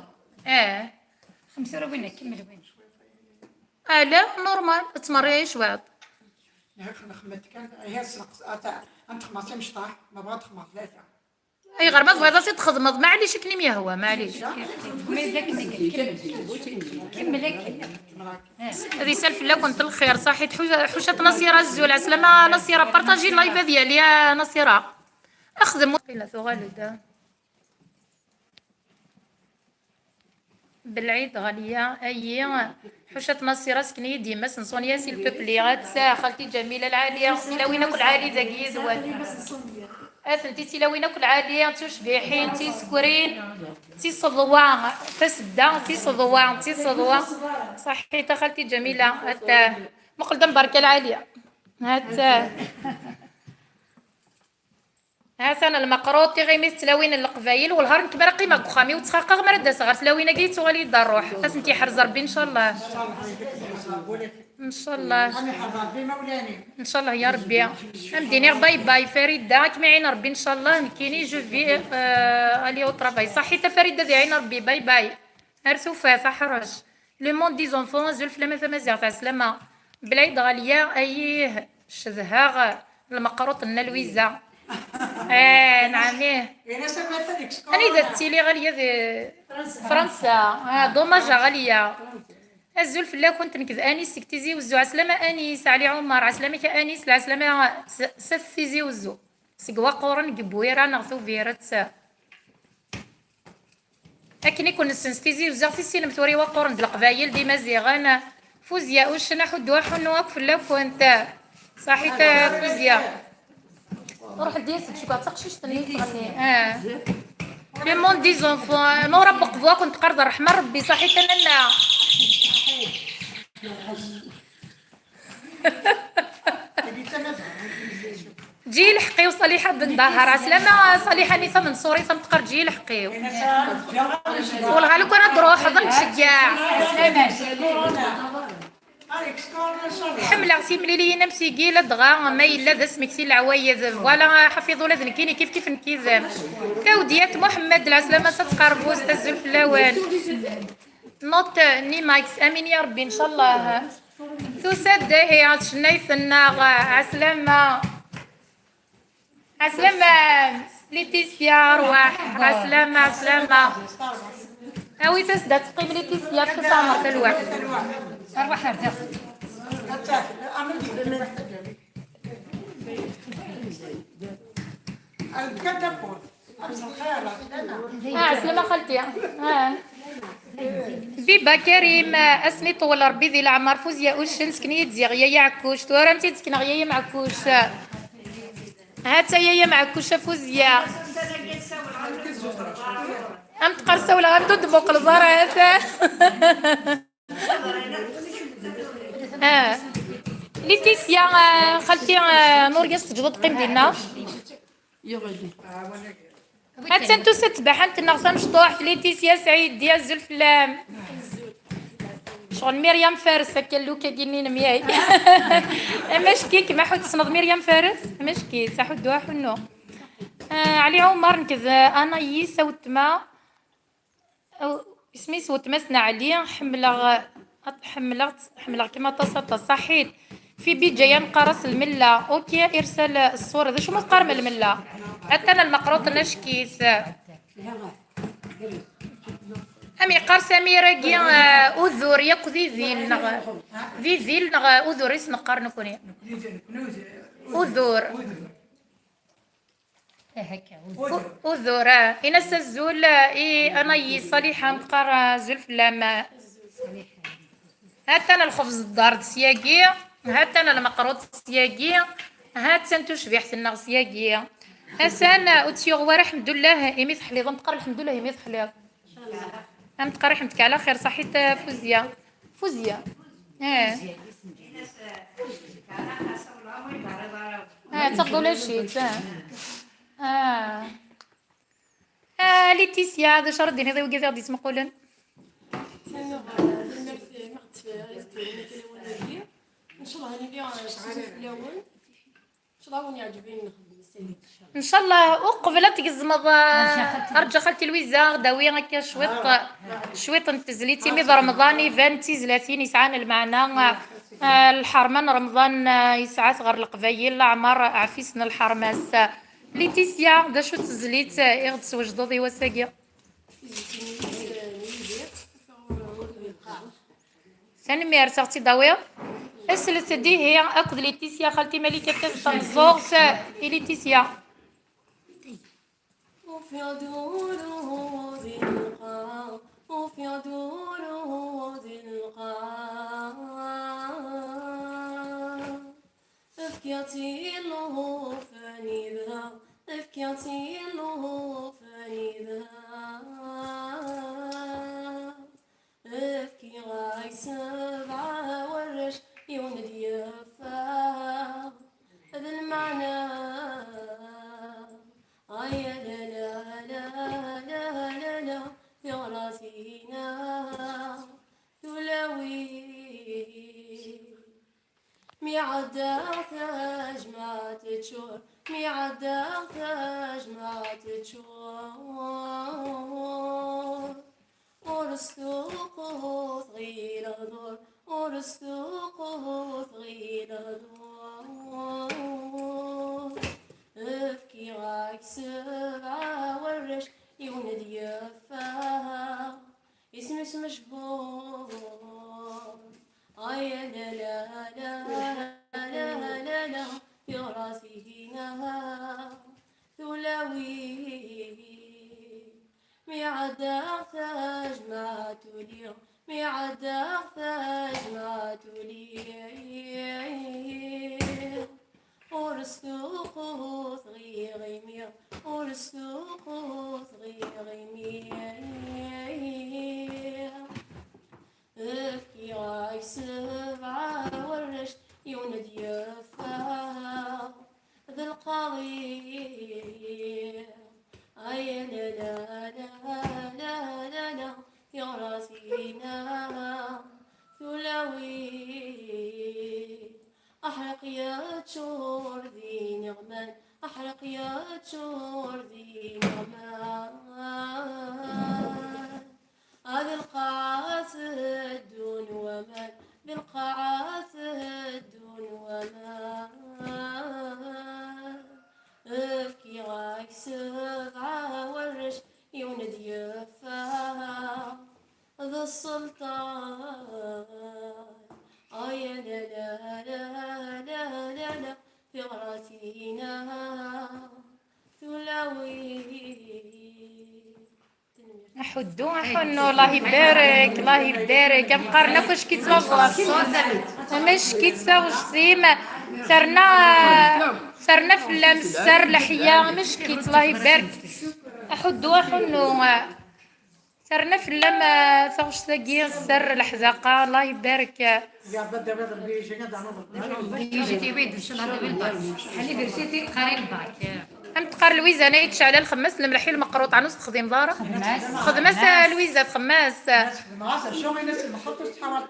5 وين كمل وين. لا نورمال تمر ياش واحد. هي السنق أنت خمسة مش طاح ما بغيت خمسة ثلاثة. أي غربة بغيت تصير تخدم معليش كلمة يهوى معليش. هذه سالفة لا كنت الخير صحيت حوشة نصيرة الزول عسلامة نصيرة بارطاجي اللايف ديالي يا نصيرة أخدم قيلة غالدة بالعيد غالية أي حوشة نصيرة سكنية ديما سنصونيا سي البوبلي غاتسا خالتي جميلة العالية سيلاوينا كل عالي ذاكي زوال أثنتي سيلاوينا كل عالية تشبيحين تي سكورين تي صدوان فسدا تي صدوان صحيت خالتي جميلة هتا مقلدم بركة العالية هتا هاسانا المقروط غيميس تلاوين القبايل والهرم كبر قيمة كخامي وتخاقا مرد صغار تلاوينا قيت وغالي دار روح اسنتي حرز ربي ان شاء الله ان شاء الله ان شاء الله يا ربي امديني باي باي فريده كما عين ربي ان شاء الله كيني جو في الي او طرافاي صحيت فريده ذي عين ربي باي باي ارسوفا فحرج لو موند دي زونفون زول فلما فما زيغ تاع سلامه بلايد غاليه ايه شذها المقروط لنا لويزا نعم أنا إذا تيلي غالية في فرنسا دوماج غالية الزلف لا كنت نكذ انيس سكتيزي وزو عسلامة انيس علي عمر عسلامة انيس العسلامة سثيزي وزو سقوا قورن قبويرا نغثو فيرت لكن يكون السنستيزي وزاغ في السينما توري وقورن د القبايل ديما زيغانا فوزيا وش نحو واحد نواقف لا كنت صحيت فوزيا روح ديسك شو قاعد تقشش تني لي مون دي زونفون نو ربق فوا كنت قرض الرحمة ربي صحيت لنا جي لحقيو صليحة بن ظهر عسلامة صليحة نيثا من صوري تمتقر جي لحقيو والغالو كنا دروح ظل شجاع حملة سي مليلي نمسي قيلة دغا ما يلا ذا سمكتي العوايز فوالا حفظوا لازم كيني كيف نكيزان توديات محمد العسلامة ستقربوا استاذ الفلاوان نوت ني مايكس امين يا ربي ان شاء الله تسد هي عشنيث الناغ عسلامة عسلامة ليتيسيا رواح عسلامة اوي تسدى تقيم ليتيسيا في سامر الواحد ارواح ارتاح عسلامة خالتي بيبا كريم اسمي طول ربي ذي العمر فوزيا وشن سكني تزيغ يا عكوش تورا انتي تسكن يا معكوش هاتا يا معكوش فوزيا ام تقرصه ولا غندو دبوق الزهر هذا ليتيسيا خالتي نور يستجدد قيم ديالنا حتى انتو ستباح انت النغصه مشطوح في ليتيسيا سعيد ديال زلفلام شغل مريم فارس هكا لوكا كينين مياي مشكيك ما حد تصنض مريم فارس مشكي تحد واحد علي عمر نكذ انا يسوت ما اسمي سوت مسنا علي حملغ كما تصط صحيت في بيت جايه نقرص المله اوكي ارسل الصوره ذا شو مقارمه المله حتى انا المقروط نشكيس امي قار سميره كي اذور يقضي ذيل في ذيل اذور اسم قرن كوني اذور اذور انا سزول انا صليحه مقر زلف لما هات انا الخبز الدار سياقي هات انا المقروط سياقي هات انتو شبيحت النغ سياقي حسن اوتيغ ورا الحمد لله يميث حليض متقر الحمد لله يميث حليض ام تقرا حمدك على خير صحيت فوزيا تاخذوا لا شيء ليتيسيا هذا شرط ديني ذي وقيت غادي تمقولن ان شاء الله هاني بيان في الاول ان شاء الله وني عجبين نخدم السيد ان شاء الله وقبل تقزمض ارجع خالتي لويزا غداوي هكا شويط نتزليتي مي رمضاني فانتي 30 يسعان المعنى الحرمان رمضان يسعات غير القبايل عمر عفيسنا الحرماس ليتيسيا دا شو تزليت يغد سوجدوضي وساقيا سنمير ساغتي داوية اسلت دي هي اكد ليتيسيا خالتي ملكة تنزوغ ليتيسيا وفي دوره ذي القاع وفي دوره ذي القاع افكيتي له فاني ذا افكيتي له فاني ذا افكي غاي سبعة ورش يوند يفا هذا المعنى لا لا لا لا لا لا في راسينا تلاوي ميعدا تجمع تشور ميعدا تجمع تشور ورستوقه ثغيل دور ورستوقه ثغيل دور افكي غاك سبعة ورش يوند يفا اسمش مشهور تولي ورسوق صغير ورسوق صغير افكي غاي سبعة ورش يوند يفا ذا القضية أي لا لا لا لا لا لا يا راسينا ثلاوي أحرق يا تشور ذي نغمان أحرق يا تشور ذي نغمان هذه القاعات الدون ومان بالقاعات الدون ومان افكي غايك سبعة ورش يوند يفا ذا السلطان يا لا لا لا لا لا لا في غراتينا ثلاوي حدو حنو الله يبارك الله يبارك مقارنة كاش كيتصاوب مش كيتصاوب سيما سرنا في اللمس سر لحية مش كيت الله يبارك حدو حنو سرنا في اللم ثوش ثقيل سر الحزاقة الله يبارك يا بدي بدر بيجي قاعد يجي ويد ان شاء الله حلي برسيتي قريب باك هم تقار لويزا انا يتشعل الخماس الملحي المقروط عنوس تخدم دارة خدماس لويزا خماس شو الناس اللي حطوا تحاول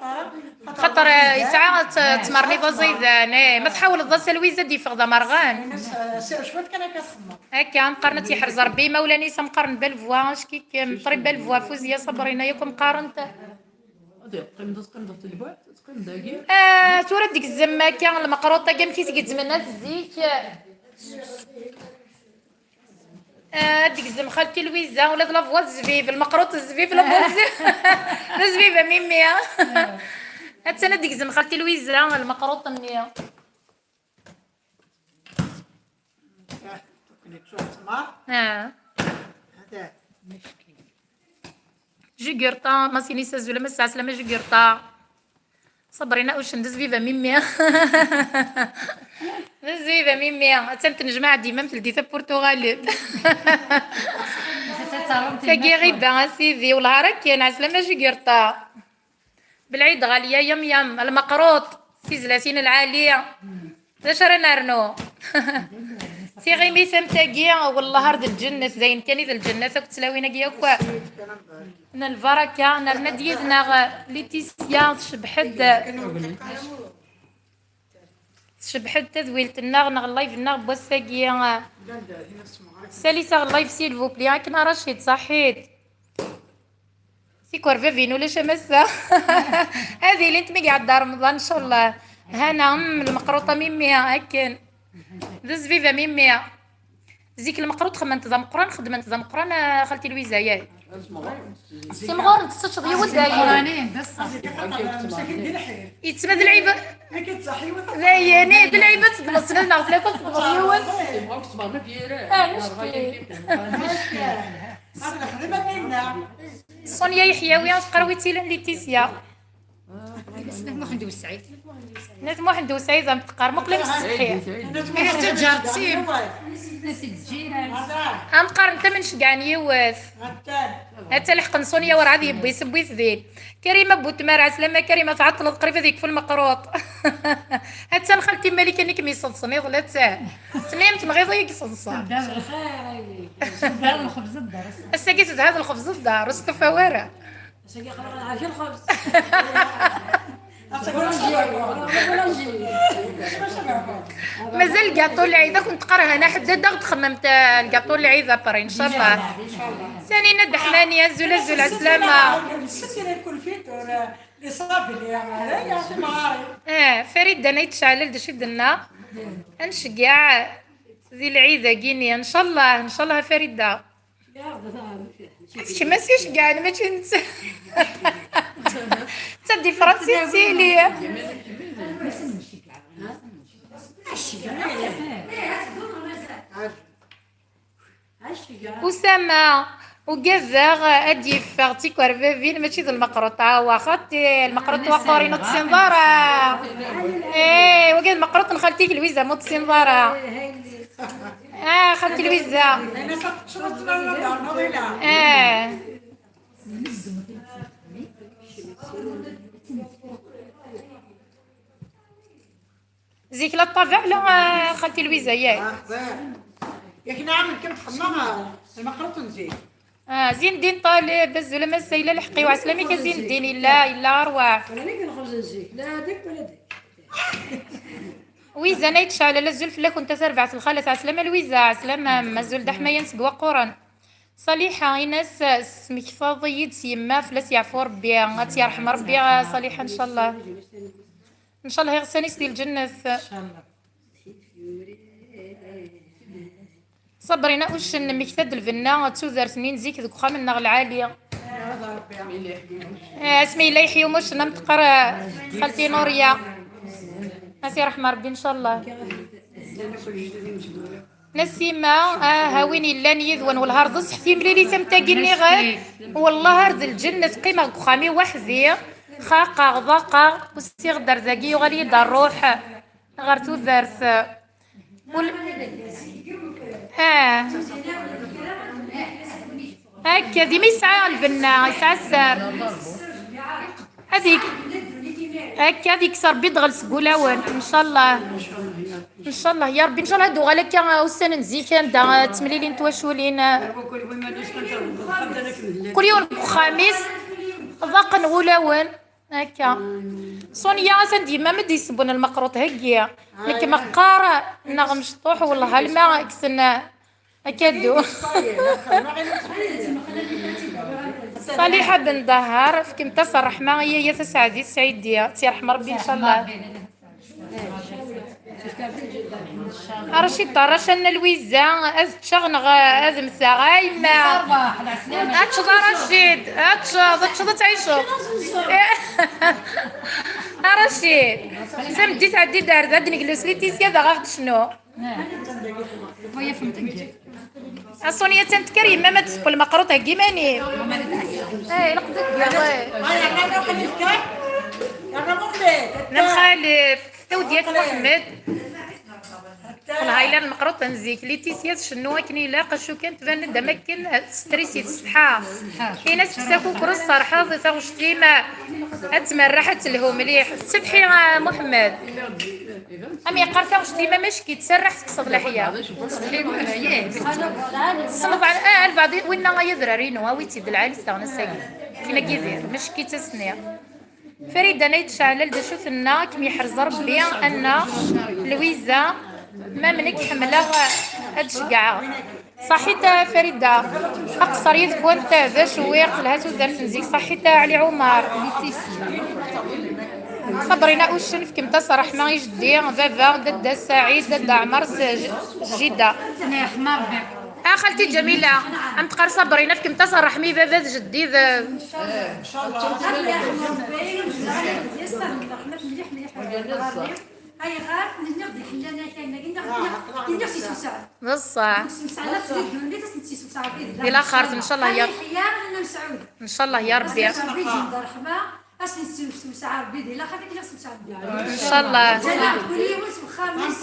خطر ساعة تمرني ضزيدان ما تحاول تضس لويزا دي فغدا مرغان الناس شويه كان كتخمم هكا مقارنة يحرز ربي مولاني سمقارن بالفوا شكيك مطرب بالفوا فوزيا صبرينا ياكم مقارنت قيمة البعد تقيم داكي تورا ديك الزمة كان المقروطة كام كي تقد زمنا الزيك ديك الزم خالتي لويزا ولا لافوا الزفيف المقروط الزفيف لافوا الزفيفة ميمية حتى انا ديك الزم خالتي لويزا المقروطة مية شوف تمار هذا جيغرطا ما سيني سازولا ما ساسلا ما جيغرطا صبرينا واش ندز فيفا ميميا ندز فيفا ميميا تنجمع ديما في الديثا البرتغال تاكي غيبه سيدي والهارا كاين عسلا ما جيغرطا بالعيد غاليه يم المقروط في زلاتين العاليه واش رانا رنو سي غيمي سمتاكيا والله هرد الجنة زين كاني ذا الجنة تلاوينا كيا نا البركة نا نديتنا ليتيسيا شبحد تذويلت النغ اللايف النغ بوساكيا ساليسا اللايف سيلفو بلي كنا رشيد صحيت سي كورفا فينو لا شمسة هذه اللي انت مقعد دار رمضان ان شاء الله هنا المقروطة ميميا هكين دز فيفا ميميا زيك المقروط خمنت ذا مقران خدمت ذا مقران خالتي لويزا ياك سمغور تستشضي وداي يتسمى ذا العيبة لا يعني ذا العيبة تدلص لنا ثلاثة صغيرون صونيا يحيوي قرويتي ليتيسيا محمد وسعيد ناس محمد وسعيد ام تقار مقلم الصحيح حتى جارت سيم ام قارن ثمن شقعني يواث حتى لحق صونيا ورا عادي يبي يسبوي ذيل كريمه بوتمار عسلامه كريمه تعطلت قريبه ذيك في المقروط حتى خالتي مالك انك ميصلصني ظلات ساعه سليمت مغيضه يصلصا هذا الخبز الدار الساقيت هذا الخبز الدار استفواره ساقي خبر العجل الخبز مازال الكاطو العيده كنت قرها انا حدا خممت الكاطو العيده بري ان شاء الله ثاني ند حنانيه زول عسلامه كل فيتور لصاب فريد انا يتشعل دشي درنا نشقع ذي العيده كيني ان شاء الله فريده ما سيش كاع ما تنسى تدي فرنسي سيلي وكذا ادي فاغتي كورفافين ماشي ذو المقروط واخاتي المقروط وقورين السنظاره ايه وكذا المقروط خالتي لويزا موت السنظاره خالتي لويزا انا كنت نوضه زيك لا طابع لا خالتي لويزا ياك ياك نعمل كم تحمى المقروط نزيد زين دين طالب بز ولا ما سايله الحقي وعسلامي كزين الدين الا ارواح ولا نقدر نخرج نزيك لا هذاك ولا ذاك. ويزا نايتش على لزول فلا كنت تربع الخالة عسلامة لويزا عسلامة مزول دحما ينسق وقرن صالحة ايناس سميك فاضي يما فلاس يعفو ربي غاتي يرحم ربي صالحة ان شاء الله ان شاء الله يغساني سدي الجنة ان شاء الله صبرينا وش مكتاد الفنا تودر سنين زيك ذوك خام النغ العالية اسمي الله يحيي ومش نمتقرا خالتي نوريا ناسي رحمة ربي ان شاء الله نسيمة هاويني لا نيذون والهرض صحتي مليلي تمتاقيني غير والله هرد الجنة قيمة خامي وحدي خاقة غضاقة وسي غدر ذاقي وغالي دار روح غير تودرث هكا ذي ما يسعى الفنا يسعى السار هذيك هكا ذيك صار بيضغل سقولاون ان شاء الله ان شاء الله يا ربي ان شاء الله هادو غالك وسن نزيكان دا تمليلين تواشولين كل يوم خميس ضاق نغولاون هكا صونيا سندي ما مدي يسبون المقروط هكيا لك مقارة نغم شطوح والله الماء كسنا اكادو صالحة بن ظهر في كم تصرح معي يا تسعدي السعيدية تيرحم ربي ان شاء الله رشيد رشان لويزا از تشغنغ از مساغايما اتشض رشيد اتشض تعيشو رشيد سمدي تعدي دار ذا نجلس لي تيسيا ذا غاخد شنو ويا فهمتك الصونية تنتكري ما تسقل مقروطة كيماني لقدك نخالف توديات محمد والهايلان المقروطة نزيك لي تيسيات شنو كني لاقا شو كانت تبان دمكن ستريسي تصحى في ناس تساكو كروس صراحة ضيفا وشتيما اتمرحت لهم مليح تسبحي محمد امي قرفه وشتيما مش كيتسرح تقصد لحيه صلب على البعض وين يذررين ويتي بالعالي استغنى الساقي فينا كيدير مش كيتسنيا فريده نيت شعل دا شوفنا كم يحرز ربي ان لويزا ما منك حمله هاد صحيت فريده اقصر يد كنت ذا شويق لها تذر تنزيك صحيت علي عمر صبرينا وشن في كم تصرح ما يجدي فافا ددا سعيد ددا عمر جده حمار بك خالتي جميله ام تقر صبرينا في كم تصرح مي فافا جدي ان شاء الله هاي غار نقدر حنا كاين نفس الساعه بصح مسعلات تدوني تسنتي ساعه الى خارج ان شاء الله يا خيار انا مسعود ان شاء الله يا ربي ربي يجي رحمه اسنتي ساعه بيدي لا خاطر نفس الساعه ان شاء الله كل يوم الخامس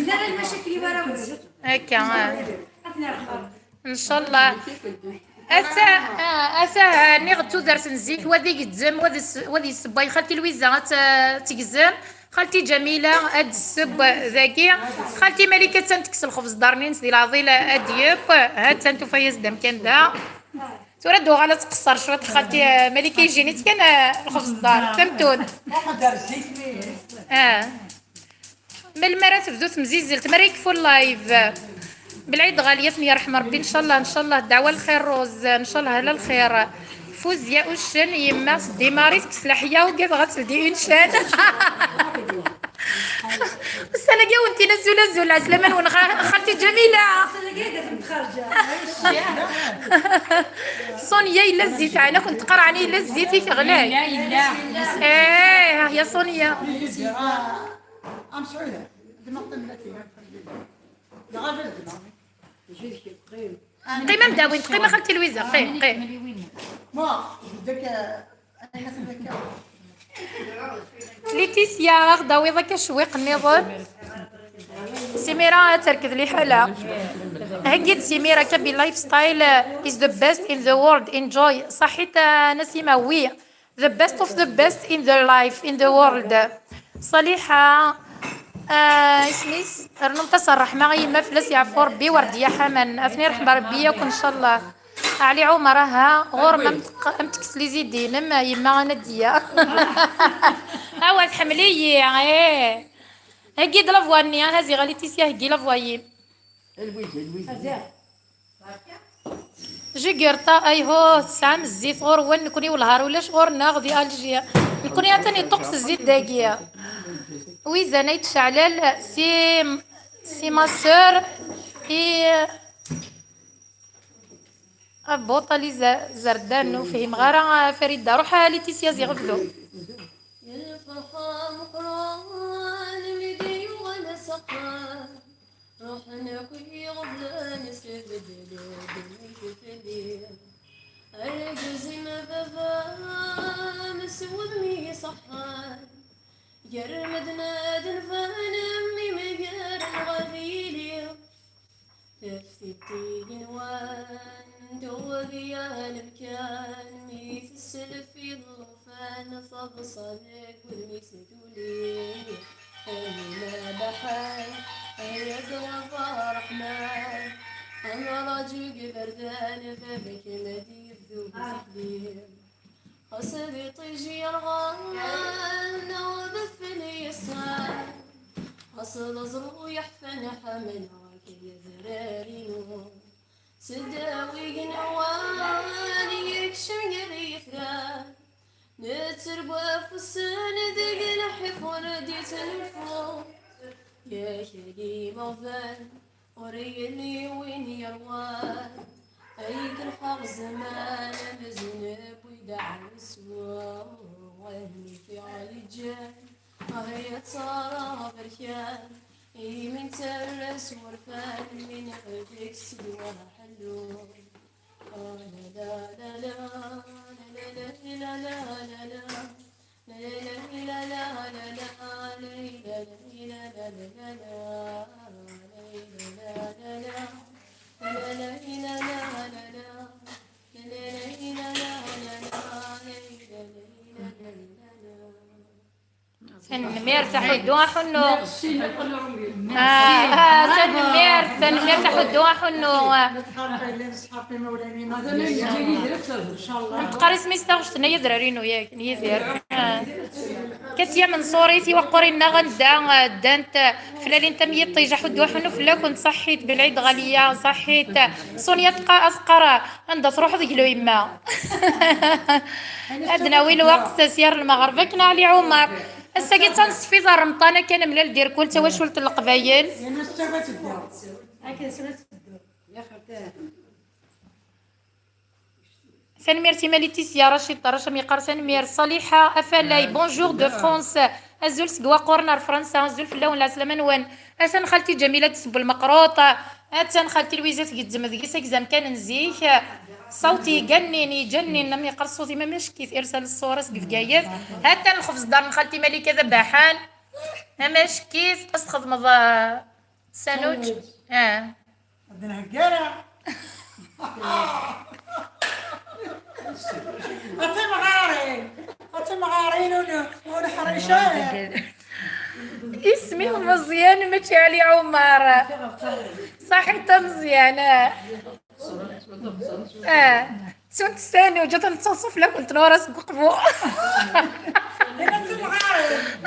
لا المشاكل يبراو هكا ان شاء الله أثا نغتو درس نزيك وذي قدزم وذي السباي خالتي لويزا تقزم خالتي جميلة أد السب ذاكي خالتي ملكة تنتكس الخبز دارنين سدي العضيلة أديب هاد تنتو فايز دم كان دا تردو غالا تقصر شوية خالتي ملكة يجيني تكن الخبز الدار فهمتون من المرة تبدو تمزيزل تمريك فول لايف بالعيد غاليتني يا رحمة ربي ان شاء الله الدعوة الخير روز ان شاء الله على الخير فوز يا وشن يما صدي ماريس كسلحية وقف غتسلدي اون شان بس انا قاو انتي نزول عسلامة ون خالتي جميلة صونيا الا الزيت انا كنت قرعني الا الزيت غلاي يا صونيا I'm sorry. قيمه مداوين قيمه خالتي لويزه قي ما بدك انا نخدمك ليتيسيا غداوي كشويق النظام سميرة تركض لي حالة هكيت سميرة كبي لايف ستايل is the best in the world enjoy صحيت نسيمة وي the best of the best in the life in the world صليحة اسميس رنمتصر الرحمة غيما فلس يعفو ربي وردية حمن افني رحمة ربي يكون ان شاء الله علي عمرها غور ما متكسلي زيدين ما يما ندية هوا تحملي هكي د لافواني هازي غالي تيسيا هكي لافوايي جي قرطا اي هو سام الزيت غور وين نكوني والهار ولاش غور ناغذي الجيا نكوني عتاني طقس الزيت داقيه وي زنيت شعلال سي ما سور اي بوطلي زردان وفهم غارة فريدة روحها ليتيسيا زي غفلو الفرحة مقران لدي وانا سقان روحنا كل غبلان استبدل دمي في الليل الجزم بابا مسود مي صحان جرمدنا دنفان امي مقار الغفيلي تفتي جنوان دوبي المكان ميت السلف في الغفان فبصدق والميسدولي أنا بحال يا رحمن أنا رجوك بردان بابك مدير ذوب تكبير قصدي طيجي الغان وذفني يسار أصل أزرق يحفن حمل يا ذراري نور سداوي نوان يكشم قري فران نتربى في السن ذق لحف ورديت الفوق يا شقي مغفان وريني وين يروان أيك الحق زمان مزنب ويدعم السوا وهني في علي جان هي صار بركان اي من ترس ورفان من عندك سدوى حلو لا لا لا لا لا لا تنمير تحدوها حنو تنمير تحدوها حنو تقري سميستا واش تنيا درارينو ياك نيدير كتيا من صوريتي وقرينا غندا دانت فلالين تميت طيجه حدوها حنو فلا كنت صحيت بالعيد غاليه صحيت سونيا تقى اذكر عندها تروح ذيك يما عندنا وين الوقت سير المغرب كنا علي عمر هسا كي تنصفي رمضان كان ملال دير كل تا واش ولت القبايل انا استوعبت الدار هكا سمعت يا خالتي سنمير تيماليتيسيا رشيد رشا ميقار سنمير صالحة أفلاي بونجور دو فرانس أزول سقوا قورنر فرنسا أزول في اللون العسلامة نوان أسان خالتي جميلة تسب المقروطة أتان خالتي لويزة تقدم ذيك سكزام كان نزيك صوتي يجنن نمي قرص صوتي ما مشكيت إرسال الصورة سقف قايف هاتا الخبز دار خالتي مالكة ذباحان ما مشكيت أستخدم سانوج عندنا هكارة أنت مغارين ونحرشان اسمي مزيان ماشي علي عمر صحيت مزيانة سنت الثاني وجات نتصوف لك قلت له راسك قبو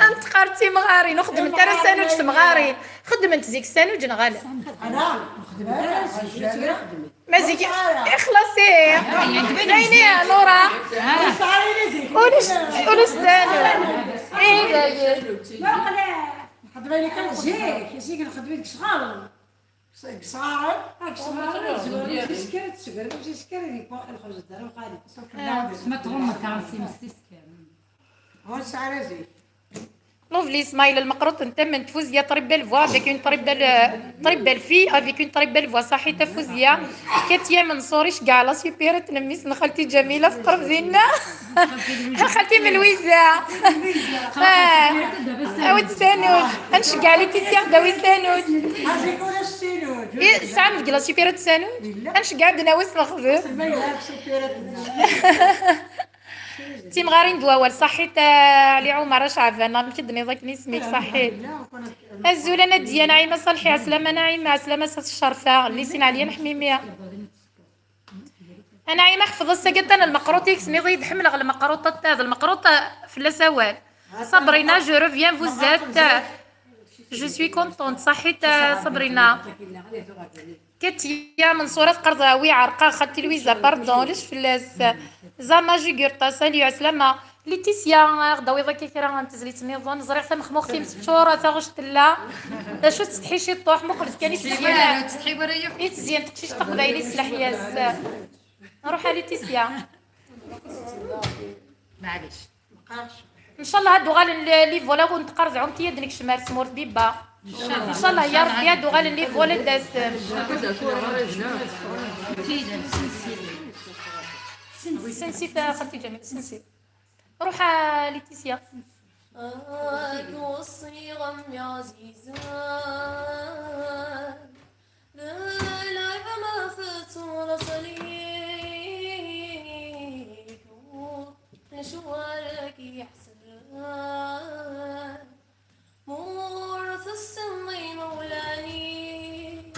انت قارتي مغاري نخدم انت راه سانوج مغاري خدم انت زيك سانوج نغالي انا نخدمها مازيك اخلصي عيني نورا ولش سانوج ايه نخدم لك يجيك نخدم لك شغال صغار تسكر ماشي سكر الخبز دار وقالي ما تغمض كراسي مستسكر هو السعر زي Lovely smile المقروط انت من فوزيا très belle voix avec une très belle fille avec une très belle voix صحيت فوزيا كاتيا منصوريش كاع لا سوبير تنميس خالتي جميله في قرب زينه خالتي من لويزا وتسانوج انشكع لي تيسيا داوي سانوج عرفتي كون السينود ساعه في لا سوبير تسانوج انشكع دناوس مخفوف ما يلعبش سيرة تيم غارين دواول صحيت علي عمر شعبان مكدني ضاك نسميك صحيت الزوله ناديه نعيمه صالحي عسلامه نعيمه عسلامه الشرفه اللي سين عليا حميميه انا نعيمه حفظ السكت انا المقروط يكسني ضيد حمل على المقروطه هذا المقروطه في لسوال صبرينا جو روفيان فوزات جو سوي كونطونت صحيت صبرينا كاتيا من صورة قرضاوي عرقا خالتي لويزا باردون ليش فلاس زعما جيغورتا ساليو عسلامة ليتيسيا غداوي ضاكي كرا غنتزليت نيظن زريغ ثم مختي مستشورة ثاغش تلا شو تستحي شي طوح مقلت كان يتزيان تستحي ورايا يتزيان تقشيش تقبايلي سلاح ياس نروح على ليتيسيا معليش ان شاء الله هادو غال لي فولا ونتقرض عمتي يدنك شمال سمور بيبا ان شاء الله يا ربي هادو غال لي فولا داس سنسيت خالتي جميل سنسيت روح ليتيسيا توصي غم يا عزيزة العيب ما فتور صليك نشوارك يحسن مورث السمي مولاني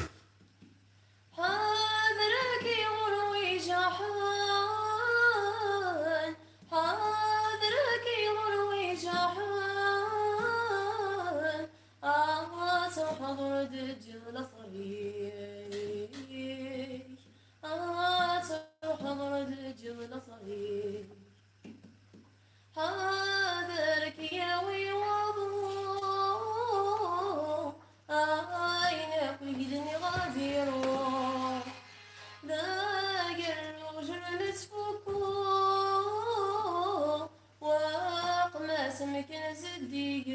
حاذرك غروي جحان حاذرك غروي جحان حضر دجل صريح حضر دجل صريح حاذرك يا ويوضو عينك ويدني غادرو داير وجر نتفكو واقماس مكن زديق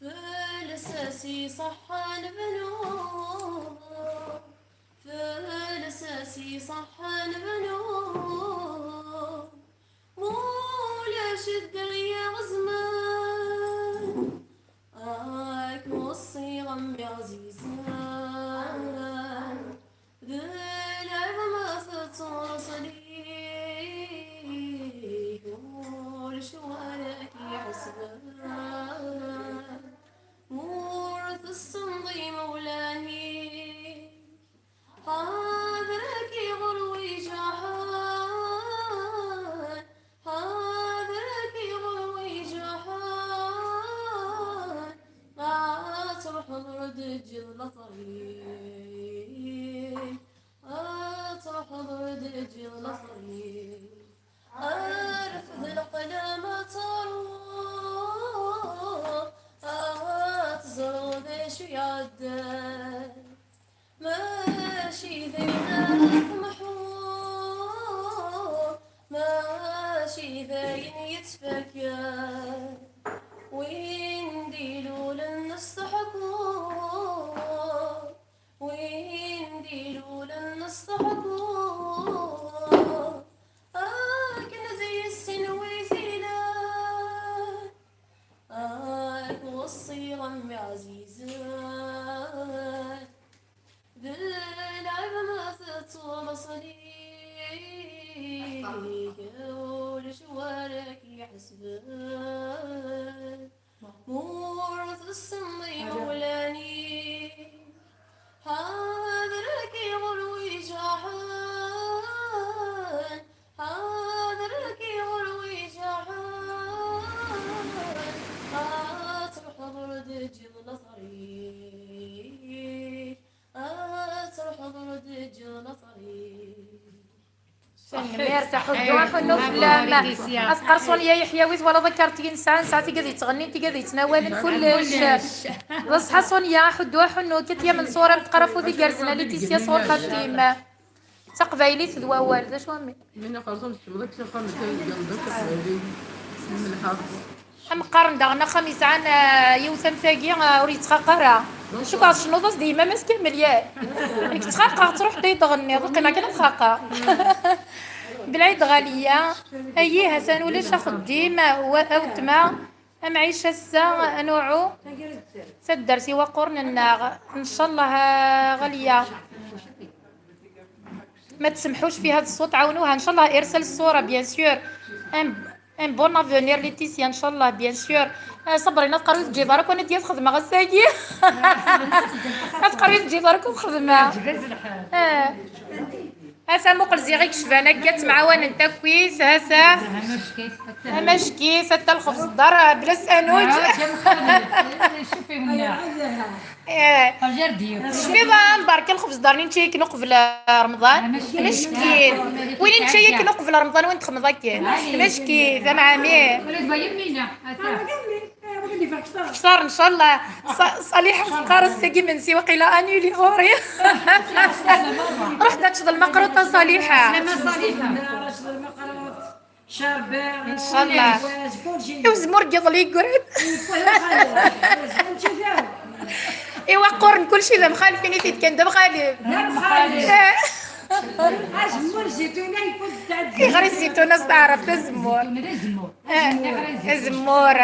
فلساسي صحى البنو فلساسي صحى البنو مولاش الدنيا غزمان وصي غم يا عزيزان ذي العيب ما فطر صليك ولشوارك يحسبان مورث الصمضي مولاني حاذرك غروي جحان حاذرك غروي جحان ما تروح دجل طريق تروح دجل طريق أرفض القلم تروح تزرد شو يعدل ماشي ذينك محور ماشي ذين يتفكر وين ديلو للناس تحكوا وين ديلو للناس تحكوا كنا زي السنوي ثيلان وصي غمي عزيزان بالعيب ما تطول صليك ولشوارك يحسبان مورث السمي مولاني حاذرك غروي جحان حاذرك غروي جحان تروح برد جبل طريق تروح برد جبل طريق مرتاح حنو فلام اسقر صونيا يحيى ويث ولا ذكرتي انسان ساعتي قاعد تغني انت قاعد تناول كلش بصحى صونيا حدوا حنو كتيا من صوره متقرفوا ذي قرزنا ليتيسيا صور خاتيم تقبايلي تدوا والد شو امي من قرصم تبغى تشوفها من الحافظ مقارن داغنا خميس عنا يوثم ثاقي وريت تخاقرا شو كاع شنو ضاس ديما ماس كامل ياك راك تخاقا تروح تغني بقينا كنا تخاقا بالعيد غاليه اييه هسان ولاش خديم اوتما معيشه السا نوعو سدرسي وقرن الناغ ان شاء الله غاليه ما تسمحوش في هذا الصوت عاونوها ان شاء الله ارسل الصوره بيان سور ان بون افونير ليتيسيا ان شاء الله بيان سور صبرينا تقراو تجي دارك وانا ديال خدمه غساكي تقراو تجي دارك وخدمه هسا مقلزي غير كشفانه كات مع وانا انت كويس هسا مشكي حتى الخبز الدار بلا سانوج شوفي منا شوفي بقى مبارك الخبز دار نتي كنو قبل رمضان مشكين وين نتي كنو قبل رمضان وين تخمض كاين مشكي ذا معامي ولد باين مينا صار ان شاء الله صالحه فقار الساقي من سي وقيلا انيلي غوري رحت تشد المقروطه صالحه ان شاء الله وزمور قضلي قرد ايوا قرن كلشي ذا مخالفين فيت كان ذا مخالف غير الزيتونه تعرف تزمور زمور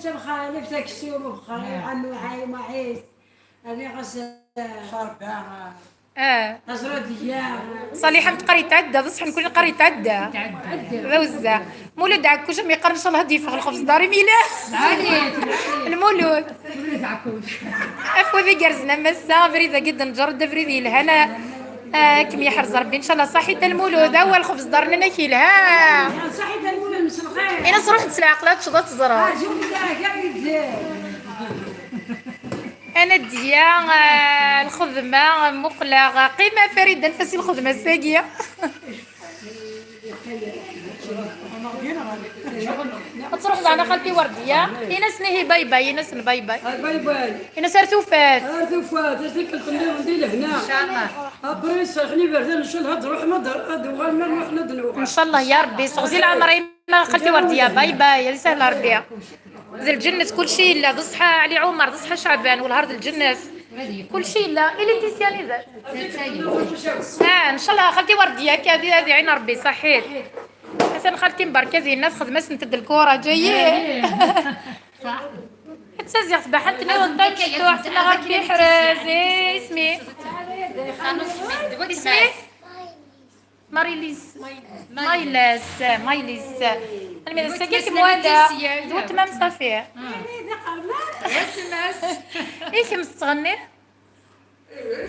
مخالف تاك السيوم بخير عمو عايم وعيس انا غس نصرة ديال صالحه متقري تعدى بصح نكون قري تعدى ذوزه مولود عكوش ما يقرن ان شاء الله هدي يفغ الخبز داري ميلاد المولود عفوا ذي قرزنا مسا فريده جدا نجرد فريدي الهنا كم يحرز ربي ان شاء الله صحيت المولود اول خبز دارنا ناكلها صحيت المولود مسلخين انا صروح نسلع عقلات شضات زرا انا ديا الخدمه مقلقه قيمه فريده نفسي الخدمه الساقيه تروح معنا خالتي ورديه ينس نهي باي باي ينس باي باي باي باي ينس رثوفات رثوفات اش ديك القنيه ندير هنا ان شاء الله ابري سخني بردان نشلها تروح مضر ادوغال ما نروح ندلو ان شاء الله يا ربي صغزي العمرين خالتي ورديه باي باي يا سهله ربي زي الجنة كل شيء لا تصحى علي عمر تصحى شعبان والهرد الجنة كل شيء لا إلي تيسياني ذا ان شاء الله خالتي ورديه هذه عين ربي صحيت حسن خالتي مباركه زي الناس خدمه سنتد الكوره جايه صح تسازيغ تبحثني وضيت شتوح تلا غير في حرازي اسمي ماريليس مايلس انا من السكيك موالا دوت ما مصافيه ايش مستغني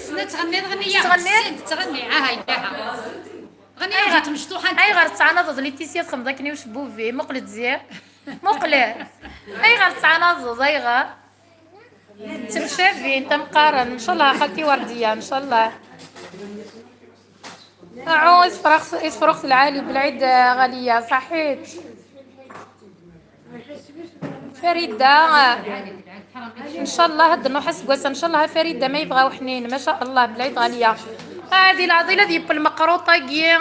تغني تغني هاي غني جات مشطوحه اي غير تسعه ضد ليتيسيا تخمضكني وش بوفي مقلد زير مقلد اي غير تسعه ضد اي غير تمشى فين تمقارن ان شاء الله خالتي ورديه ان شاء الله عوز فرخ العالي بالعيد غاليه صحيت فريده ان شاء الله هاد نحس قوس ان شاء الله فريده ما يبغاو حنين ما شاء الله بالعيد غاليه هذه العضيله ديال المقروطه كي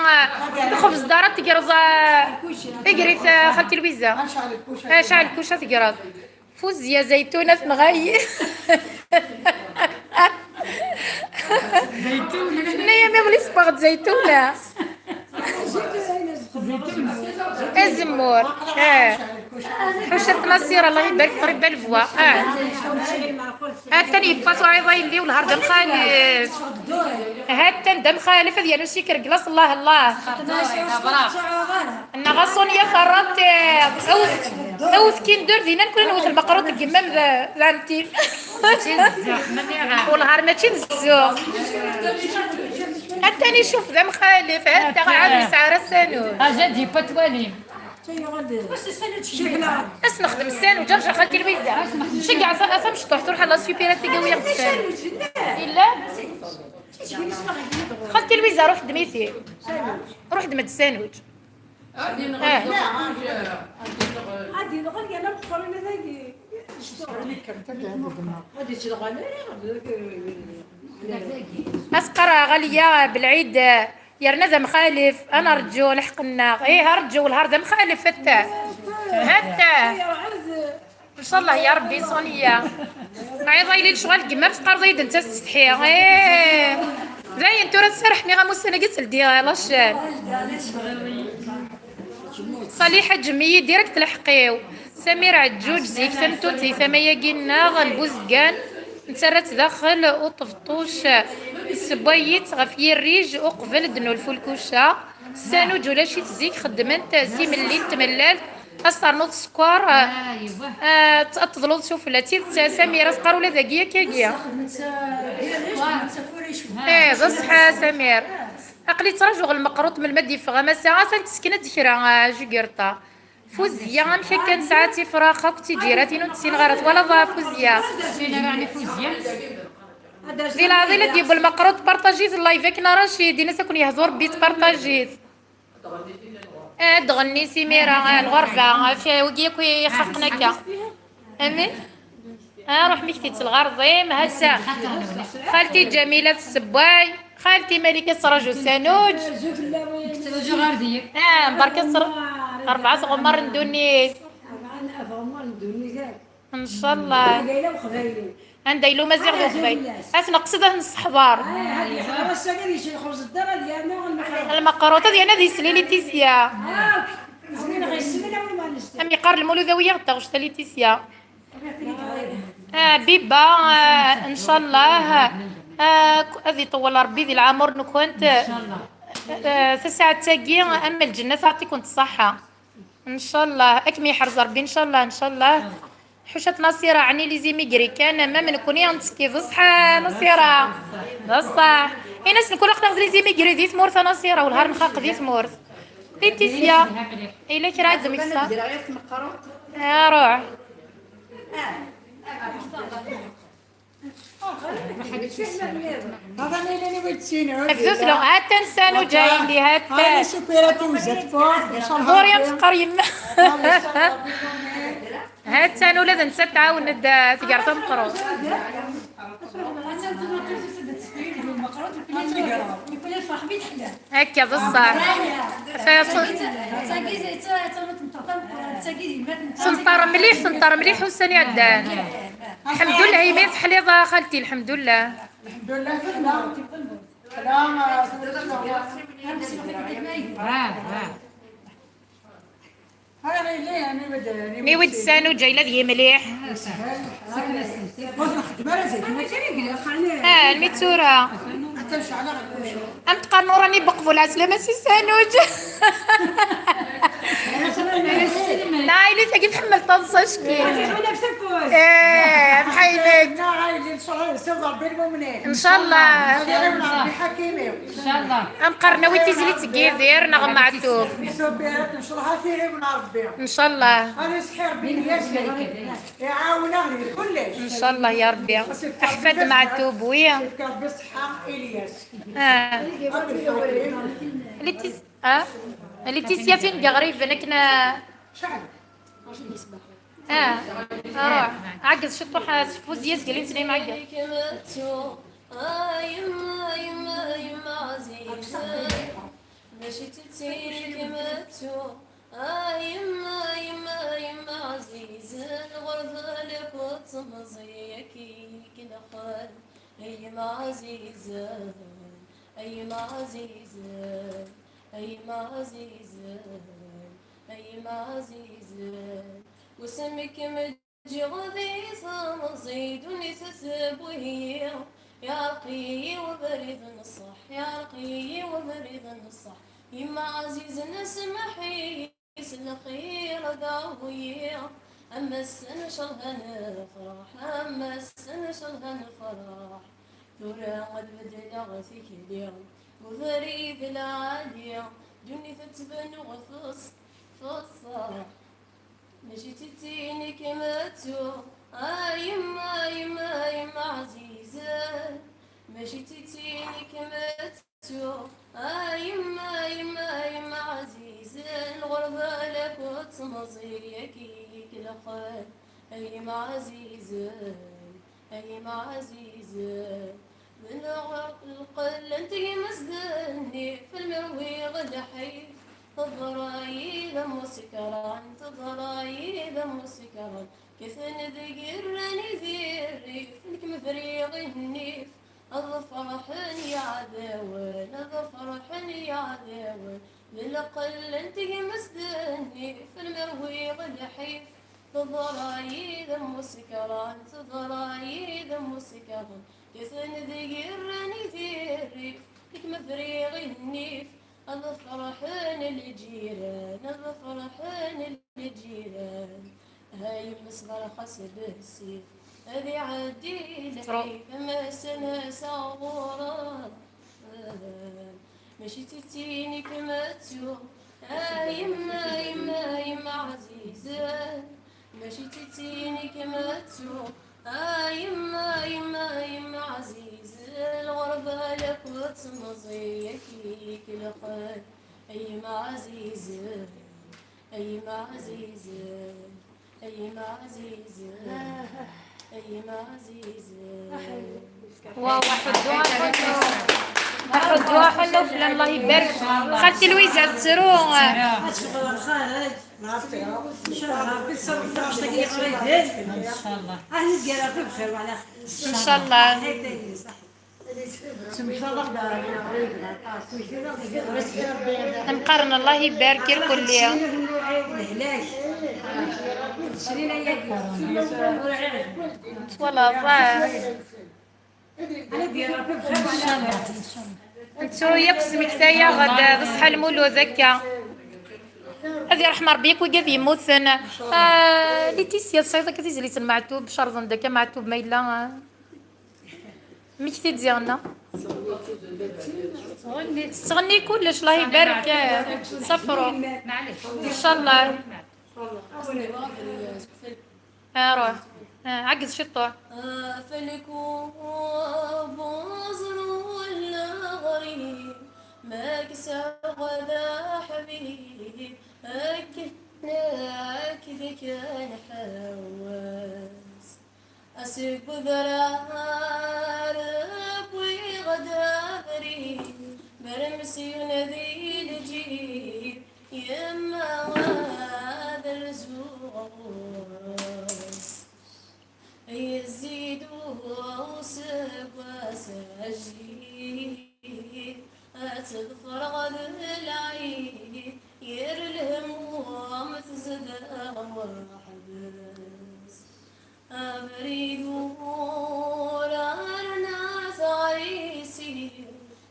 الخبز دارت تقرز اقريت خالتي لويزه شعل الكوشه تقرز فوز يا زيتونه في نغاي زيتونه نيا ما بغيتش باغد زيتونه الزمور حشرت نصير الله يبارك قريب بالفوا هاتني باسو عيضاين لي والهرد مخالف هاتن دم خالف ديالو شكر كلاص الله الله النغصون يا خرات اوث كي ندير دينا نكون نوث المقروط كيما زعمتي والهار ماشي بزاف حتى نشوف ذا مخالف حتى عاد سعر السانوج اجدي بتوالي بس نخدم السانوج رجع خالتي لويزه شقع افهم شطح تروح على السوبيرات تقوي السانوج الا خالتي لويزه روح دميتي روح دمت السانوج عادي نغني انا بخرين هذاك غادي تشغل اسقرا غاليه بالعيد يا رنا ذا مخالف انا رجو لحقنا ايه رجو الهار ذا مخالف حتى ان شاء الله يا ربي صونيا عيطي لي شغل كما تقرضي انت تستحي زي انت راه تسرحني غموس انا قلت لدي يلا شال صالحه جميه ديريكت الحقيو سمير عجوج زيك سمتوتي ثمايا قلنا غنبوزكان انت راه تدخل وطفطوش السبايت غفي الريج وقبل دنو الفلكوشه سانو جولاشي تزيك خدمت سي ملي تملال اصرنوط السكر تظلوا تشوف لاتي سميره تقرا ولا ذاكيه كاكيا بصح سمير عقلي تراجع المقروط من المد يفغى ساعه تسكنت ذكرى جوكرتا فوزيا مشى كان ساعتي فراخه كنتي جيراتي نتسين غارت ولا فوزيا يعني فوزيا دي العضله ديال بالمقروط بارطاجيت اللايف كنا رشيد الناس كون يهضر بيت بارطاجيت تغني سميره الغرفه في وكيك يخرقنا كا امين روح مكتيت الغرضيم هسا خالتي جميله السباي خالتي ملكه سراج سانوج جو غير ديك بركه 4 غمر ندونيس ان شاء الله نديلو مزيغ ذو خبيل نقصده الصحبار المقروطه ديالنا دي سليلي تيسيا امي قار المولودويه غتغش تالي تيسيا بيبا ان شاء الله هذه طول ربي ذي العمر نكونت ساعة تاقي اما الجنة تعطي كنت صحة ان شاء الله اكمي حرز ربي ان شاء الله ان شاء الله حوشة نصيرة عني لي زي ميغري كان ما من كوني نتسكي بصحة نصيرة بصح اي ناس نكون اقدر لي زي ميغري ذي ثمورث نصيرة والهار نخاق ذي ثمورث دي تيسيا الا كي راه دمك صح يا روح هذا اللي بتسيني الزوز لو هات تنسانو جايين لي هات انا سكيرتي وزدت فوق دور يا مسقر يما هات تانو لا ننسى تعاون تقرا تمقرو هكا بصح سنطر مليح وساني عدان الحمد لله هي ما يفحل خالتي الحمد لله الحمد لله سلام هذا اللي انا بدي مي ود سانو جايله ذي مليح الميتورة ام تقارنوا راني بقفوا العسلامة سي سانوج نايلي تاقي تحمل طنصة شكي محيلك ان شاء الله ان شاء الله ام قرنا ويتي زلي تقيدير نغم معتوب ان شاء الله ان شاء الله يا ربي احفاد معتوب ويا اللي تيسيا فين قريب نكنا روح عقز شطوح فوزية سقلين سليم عقز يما يما يما عزيزة ماشي تتسيري كما تو يما يما يما عزيزة الغرفة لك وتمزيكي كنا خال يما عزيزة يما عزيزة يما عزيزة يما عزيزة وسمك مجي غضيصة مزيد ونسسب وهي يا رقي وبريد الصح يا رقي وبريد الصح يما عزيز نسمحي الخير دعوية أما السنة شلها نفرح أما السنة شلها نفرح ثورة قد بدل غثيك اليوم وفريد العالية دني تتبن وفص فصح ماشي تتيني كما تو يما يما يما عزيزة ماشي تتيني كما تو يما يما يما عزيزة الغربة لك وتمزيكي كلا خال يما عزيزة يما عزيزة من القل انتي مسدني في المروي غدا حيف تضراي ذم سكران تضراي ذم سكران كثن ذقر ذيري فيك مفريغ النيف الفرحن يا عذاون الفرحن يا عذاون بالقل انت مسدني في المرويغ الحيف تضراي ذم سكران تضراي ذم سكران كثن ذقر ذيري فيك مفريغ النيف الفرحان الجيران الفرحان الجيران هاي المصغر خسب السيف هذي عدي لحي فما سنة صغورا ماشي تتيني كما تشوف يما يما يما عزيزة ماشي تتيني كما تشوف يما يما يما عزيزة الغربة لك وتمضيك كل خير أيما عزيزة أيما عزيزة أيما عزيزة أيما عزيزة واو حدوها حلو فلان الله يبارك خالتي لويزة تسرو اشتغل الخارج ان شاء الله بالصبر تشتغلي قريب ان شاء الله اهل القراب بخير وعلى خير ان شاء الله مقارنة الله يبارك لكل والله انتو يقسم كتايا غدا تصحى المولود هكا هذه رحمة ربيك وقاف يموتن ليتيسيا الصيفة كتيزي لي معتوب شرزن داكا معتوب مايلا ميكتي ديالنا تغني كلش الله يبارك صفرو ان شاء الله روح عقد شطوع فلكو بوزر ولا غريب ما كسر غدا حبيب أكد كان حواس أسيب ذرار وغدا بريد برمسي ذي الجيب يما هذا الزوغ يزيد وسب وسجدي أتغفر غد العين يرلهم ومتزد وحبس أبريد ورنا عريسي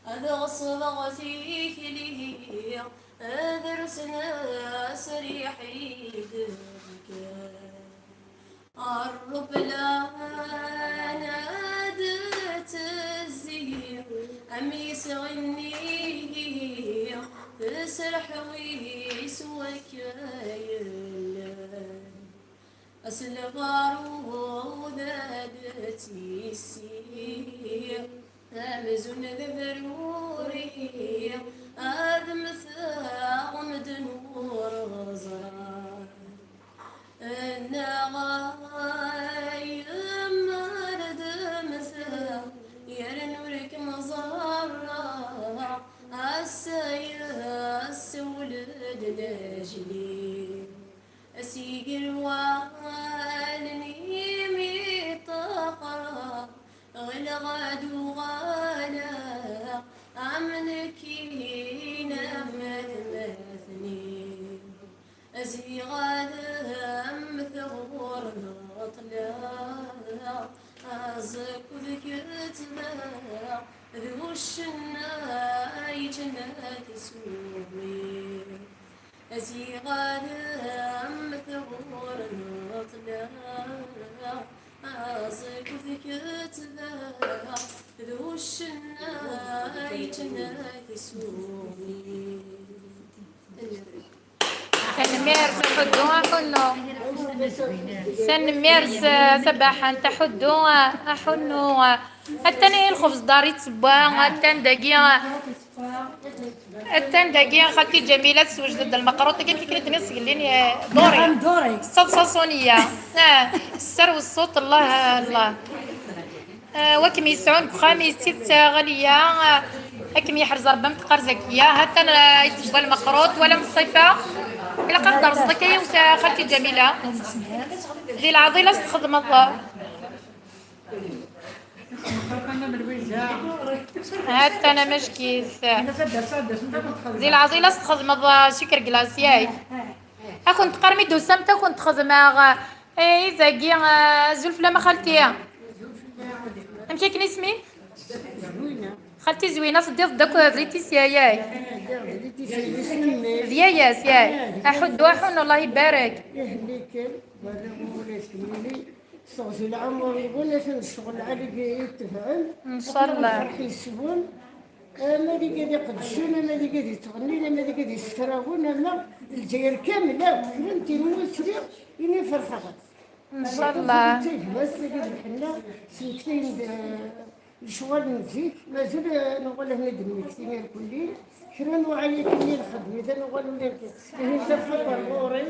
أدغص بغتي كلي أدرسنا سريحي قرب لا نادت الزير أميس غني تسرح ويسوك أسلغار وذادتي السير أمزن ذبروري أذم ثاغم دنور غزران النغاي مرد مثا يرنورك مزارة السولد لاجلي أسيقر والني ميطاقرة غلغاد وغالا عملكي نمثني أزيغاد مثغور نطلع أزك وذكرتنا ذو الشناي جنات سومي أزيغاد مثغور نطلع أزك وذكرتنا ذو الشناي جنات سومي سنميرس حدوها كله سنميرس سباحا تحدوها أحنوها التاني الخبز داري تسبوها التان دقيقة خالتي جميلة تسوج ضد المقروطة كيف كنت نص قليني دوري الصلصة السر والصوت الله وكم يسعون خامس ست غالية هاكم يحرز ربما تقر زكيه حتى يتبى المقروط ولا من الصيفه الا قدر صدكيه وتا خالتي جميله ذي العضيله تخدم الله حتى انا مشكيس ذي العضيله تخدم سكر كلاصياي كنت قرمي دوسمتا كنت خدمه اي زاكي زلفله ما خالتي امشي كني اسمي خالتي زوينه صديق داك دريتي سياي ديايا سياي احد واحد الله يبارك صغزي العمر يقول لك الشغل عليك يتفعل ان شاء الله فرحي السبون ما اللي قاعد يقدشون ما اللي قاعد يتغني ما اللي قاعد يستراون لا الجزائر كامله فهمتي موسري اني فرحه ان شاء الله بس قاعد حنا سنتين الشغل نزيك مازال نقول هنا دميتي كلين شرا وعيا كلي الخدمه اذا نقول لك انت فطر غوري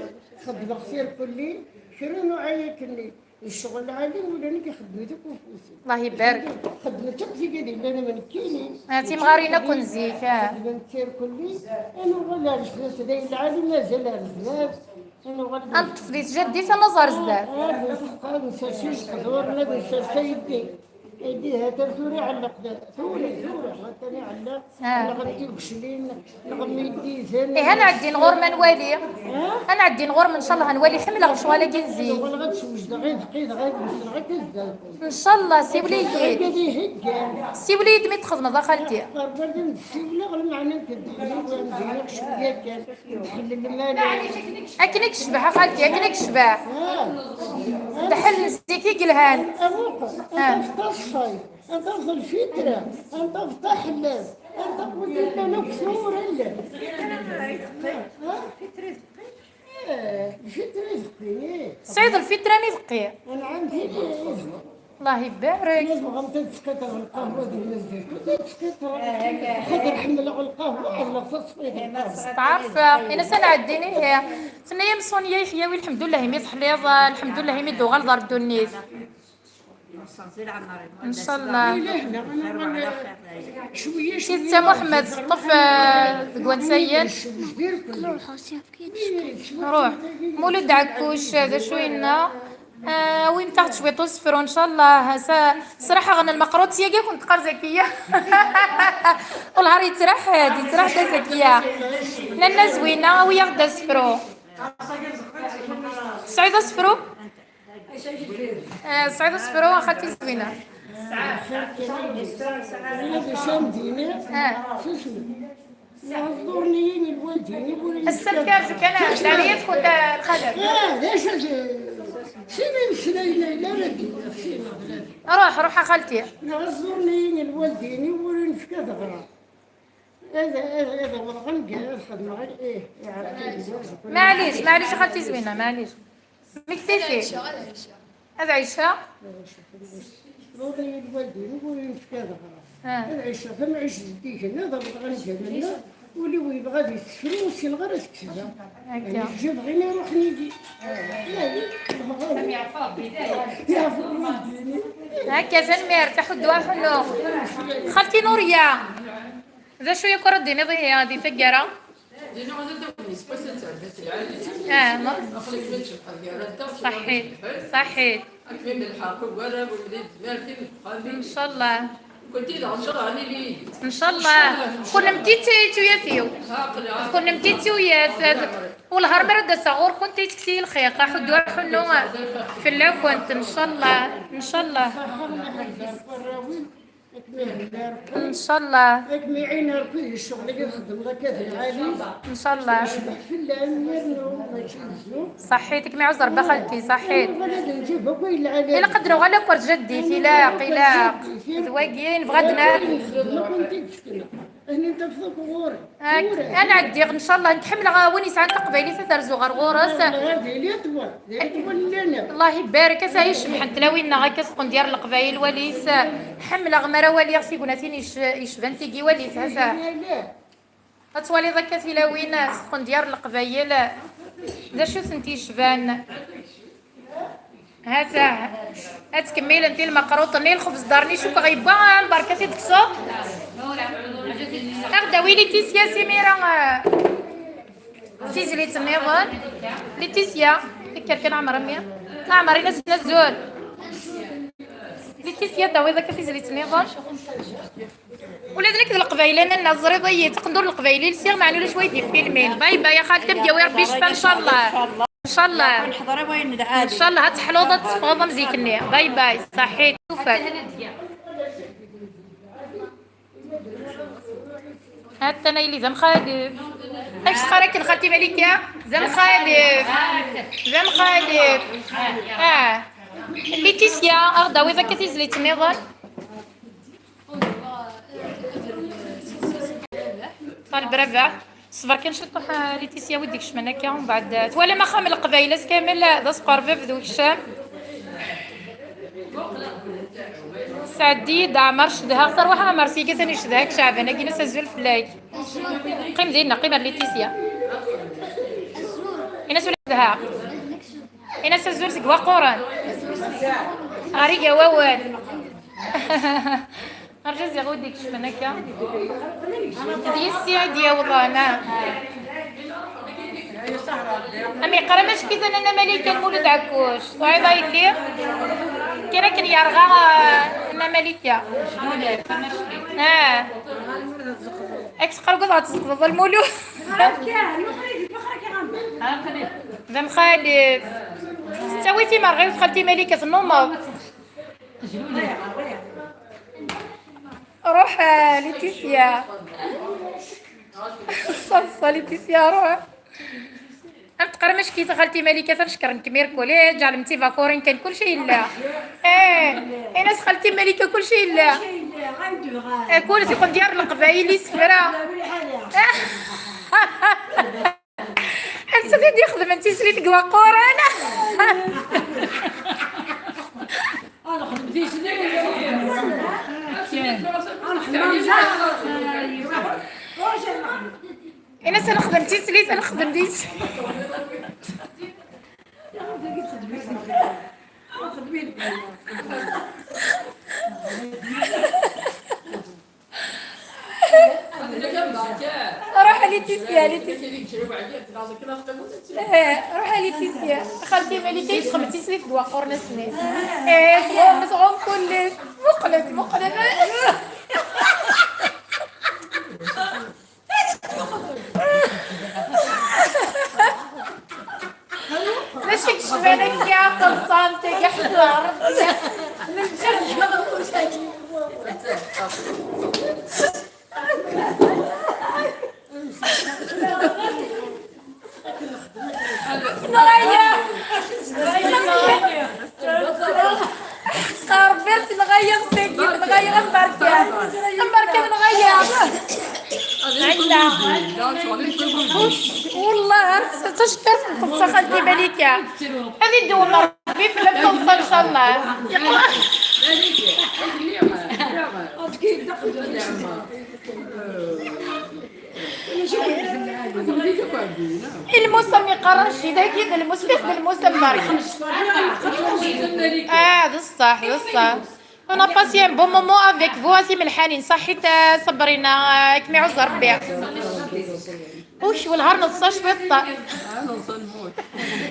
خدمه خير كلين شرا وعيا كلي الشغل عالي ولا نك خدمتك وفلوسك الله يبارك خدمتك في قدي انا من كيني هاتي مغارينا كنزيك خدمتك كلي انا ولا الفلوس هذا العالي مازال الفلوس انا ولا انت فديت جدي نظر زداد قال نسيش قدور لا نسيش يدي يديها تزوري على القدا ثوري غتاني على غادي وكشلين نغمي يدي زين ايه انا عندي نغور ما نوالي انا عندي نغور ان شاء الله نوالي حمله وشواله كنزي ولا غتسوج غير دقيق غير مسرعه كزداد ان شاء الله سي وليد قادي هكا سي وليد مي تخدم ذا خالتي قربت نسيب لا غير معنى كدخلي ونديرك شويه كان تحل المال اكنك شبح خالتي اكنك شبح دحل نسيكي قلهان انت في تصفي انت في الفتره انت في طحلب انت قلت لنا كثور الا الفتره زقي سعيد الفطره مي انا عندي الله يبارك لازم غمضت سكتر القهوه ديال الزيت سكتر خضر حمل على القهوه ولا تصفيد عارفه انا سنه عديني هي سنه مصونيه يحيوي الحمد لله مي حليظ الحمد لله مي دوغال ضرب دونيس ان شاء الله شويه سي محمد طف كوانسيين روح مولود عكوش هذا شوينا وين تحت شويه تصفر ان شاء الله صراحه غن المقروط سياقي كنت قار زكيه والهار يتراح هادي يتراح زكيه لنا زوينه ويا غدا صفرو سعيده صفرو سعيده صفرو اخذتي زوينه هذا شامدينه شو اسمه يعذرني الوالدين السكر كان داريت كنت الخدم ليش سيني سنين لا ردي روح خالتي يعذرني الوالدين يقولون في كذا غرام هذا والغنقه الخدمه ايه معليش خالتي زوينه معليش مكتفي هذا عيشه يعذرني الوالدين يقولون في كذا غرام العيشه فما عيش جديك هنا ضربت غنقه منا واللي يبغى يستفرو وسين غير تكتبها يعني جاب غير يروح نيجي هكا فنمير تاخد دواء حلو خالتي نوريا ذا شويه كره ديني ضي هذه فقره صحيح ان شاء الله ان شاء الله كنا مديتي ويا فيو كنا مديتي ويا والهار مرد صغور كنت تكسي الخيقه حدوا حنو في اللو كنت ان شاء الله ان شاء الله ان شاء الله ما يعين ربي الشغل اللي يخدم غير كذا العالي ان شاء الله يشبح في الليل صحيتك ما عذر بخلتي صحيت نجيبها قوي العالي الا قدروا غير كرت جدي فلاق زواقين بغدنا هنا انت في غوري انا عندي ان شاء الله نتحمل وين يسعى قبيلي ترزو غير غورس الله يبارك اسا يشبح انت لو ان غير كسقون ديال القبايل وليس حمل غمره ولي خصي قناتين يشبان تيجي وليس هسا اطوالي ذاك تلاوين سقون ديال القبايل ذا شو سنتي شبان هسا هتكمل انت المقروط ني الخبز دارني شو كغيبا بركه تكسو داوي ليتيسيا سميرة سيزليت النظام ليتيسيا كان عمر مية عمر ناس نزول ليتيسيا داوي ذاك سيزليت النظام ولا ذلك القبايل انا الزريضيه تقدر القبايل لسير معنو شويه ديال فيلمين باي باي يا خالتم ديال ربي يشفى ان شاء الله ان شاء الله ان شاء الله هتحلوضه تفاضه مزيكني باي باي صحيت شوفك حتى انا اللي زم خالف اش خرك خالتي مليكه زم خالف زم خالف ليتيسيا اخذ وذا كتيز لي تنظر طالب ربع صبر كنشطح ليتيسيا وديك شمنكه ومن بعد ولا ما خام القبايلات كامل ذا سقر في ذو الشام سعدي دعمر شدها صار واحد مرسي كثاني شدهاك شعبنا كي ناس الزول فلاك قيم ديالنا قيمه ليتيسيا الناس ولدها الناس الزول سقوا قران غريقه واوال ارجع زي غوديك شمنكه دي السعديه والله انا امي قرمش كذا انا مليكه المولد عكوش صعيبه اللي كان يرغى انا مليكه اكس قرقض تسقط المولود ذا مخالف سويتي مرغي ودخلتي ملكه النوم روح ليتيسيا صلصه ليتيسيا روح انت قرمش كي دخلتي ملكه تنشكر انت ميركولي جعلتي فاكورين كان كل شيء لا ناس خالتي ملكه كل شيء لا كل شيء قد ديار القبايل سفره انت تدي يخدم انت سريت قواقور انا خدمتي سنين انا سنخدم تيسليت انا خدم ديت روح ليتيسيا روح ليتيسيا خالتي مليكه خدمتي سليت دواقور نسمي صغوم كل مقلب ماشي شمالك يا قصانتك احضر قربت نغير سكي نغير مبركة والله تشكر خالتي مليكة هذه الدول ربي في البصل ان شاء الله الموسم يقرر شي داك الموسم بالموسم داري بصح انا باسي ان بون مومون افيك فو اسي من الحنين صحيت صبرينا كمي عز ربي وش والهار نصاش بطه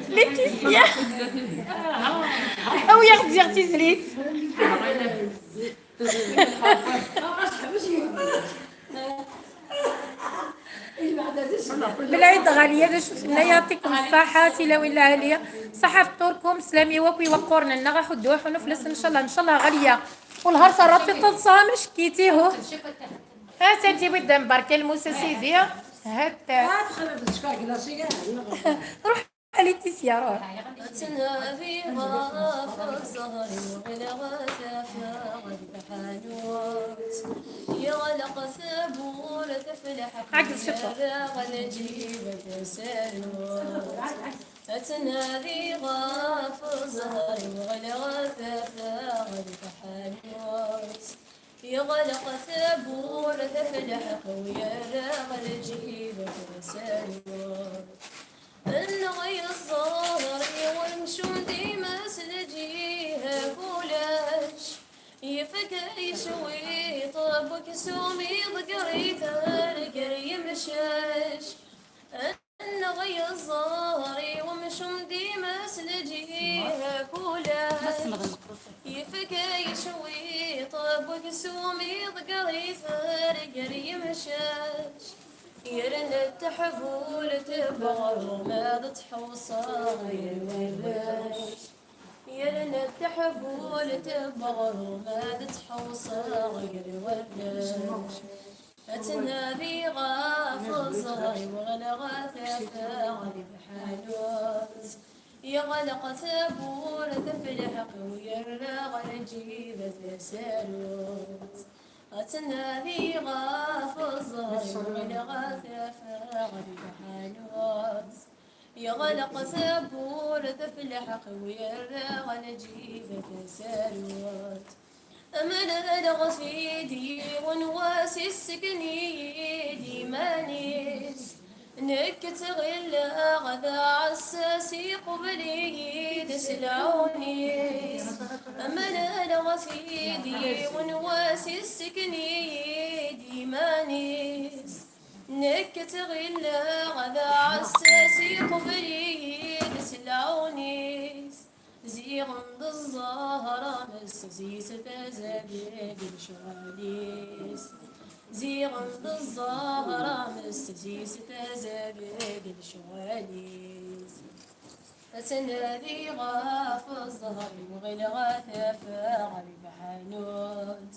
ليتيسيا او ياخذ اختي زليت بالعيد غالية شفنا يعطيكم الصحة سلا ولا عليا صحة فطوركم سلامي وكوي وقورنا لنا حدوح ونفلس ان شاء الله غالية والهار صارت تصامش كيتيهو سنتي بدا مباركة المساسيدية هاتا روح ليتيسيا روح تنادي غاف الزهر وغلغ تفاغ الحانوت يغلق ثبور تفلح غنجيب تسالوت تنادي غاف الزهر وغلغ تفاغ الحانوت يغلق ثبور تفلح قويا غنجيب تسالوت النغي الصغر والمشون ديما سلجيها كولاش يفكر يشوي طبك سومي ذكري تارك تنجيه كولا يفك يشوي طب وقسوم يضقر يفرق يمشاش يرن التحفول تبغر وما تحوصا يرواش يرن التحفول تبغر وما تحوصا يرواش أتنادي غاف الزهر وغلغ ثفاغ بحالوت يغلق ثبور تفلح ويرغ الجيبة تسالوت أتنادي غاف الزهر وغلغ ثفاغ بحالوت يغلق ثبور تفلح ويرغ الجيبة تسالوت أمل الغسيدي ونواس السكني مانيس نكت غلا غدا عساسي قبلي دسلعونيس أمل الغسيدي ونواس السكني مانيس نكت غلا غدا عساسي قبلي دسلعونيس زيغ الزهرة مستزيس تزابيق الشواليس زيغ الزهرة مستزيس تزابيق الشواليس أتنادي غاف الزهر وغلغ ثفاغ بحانوت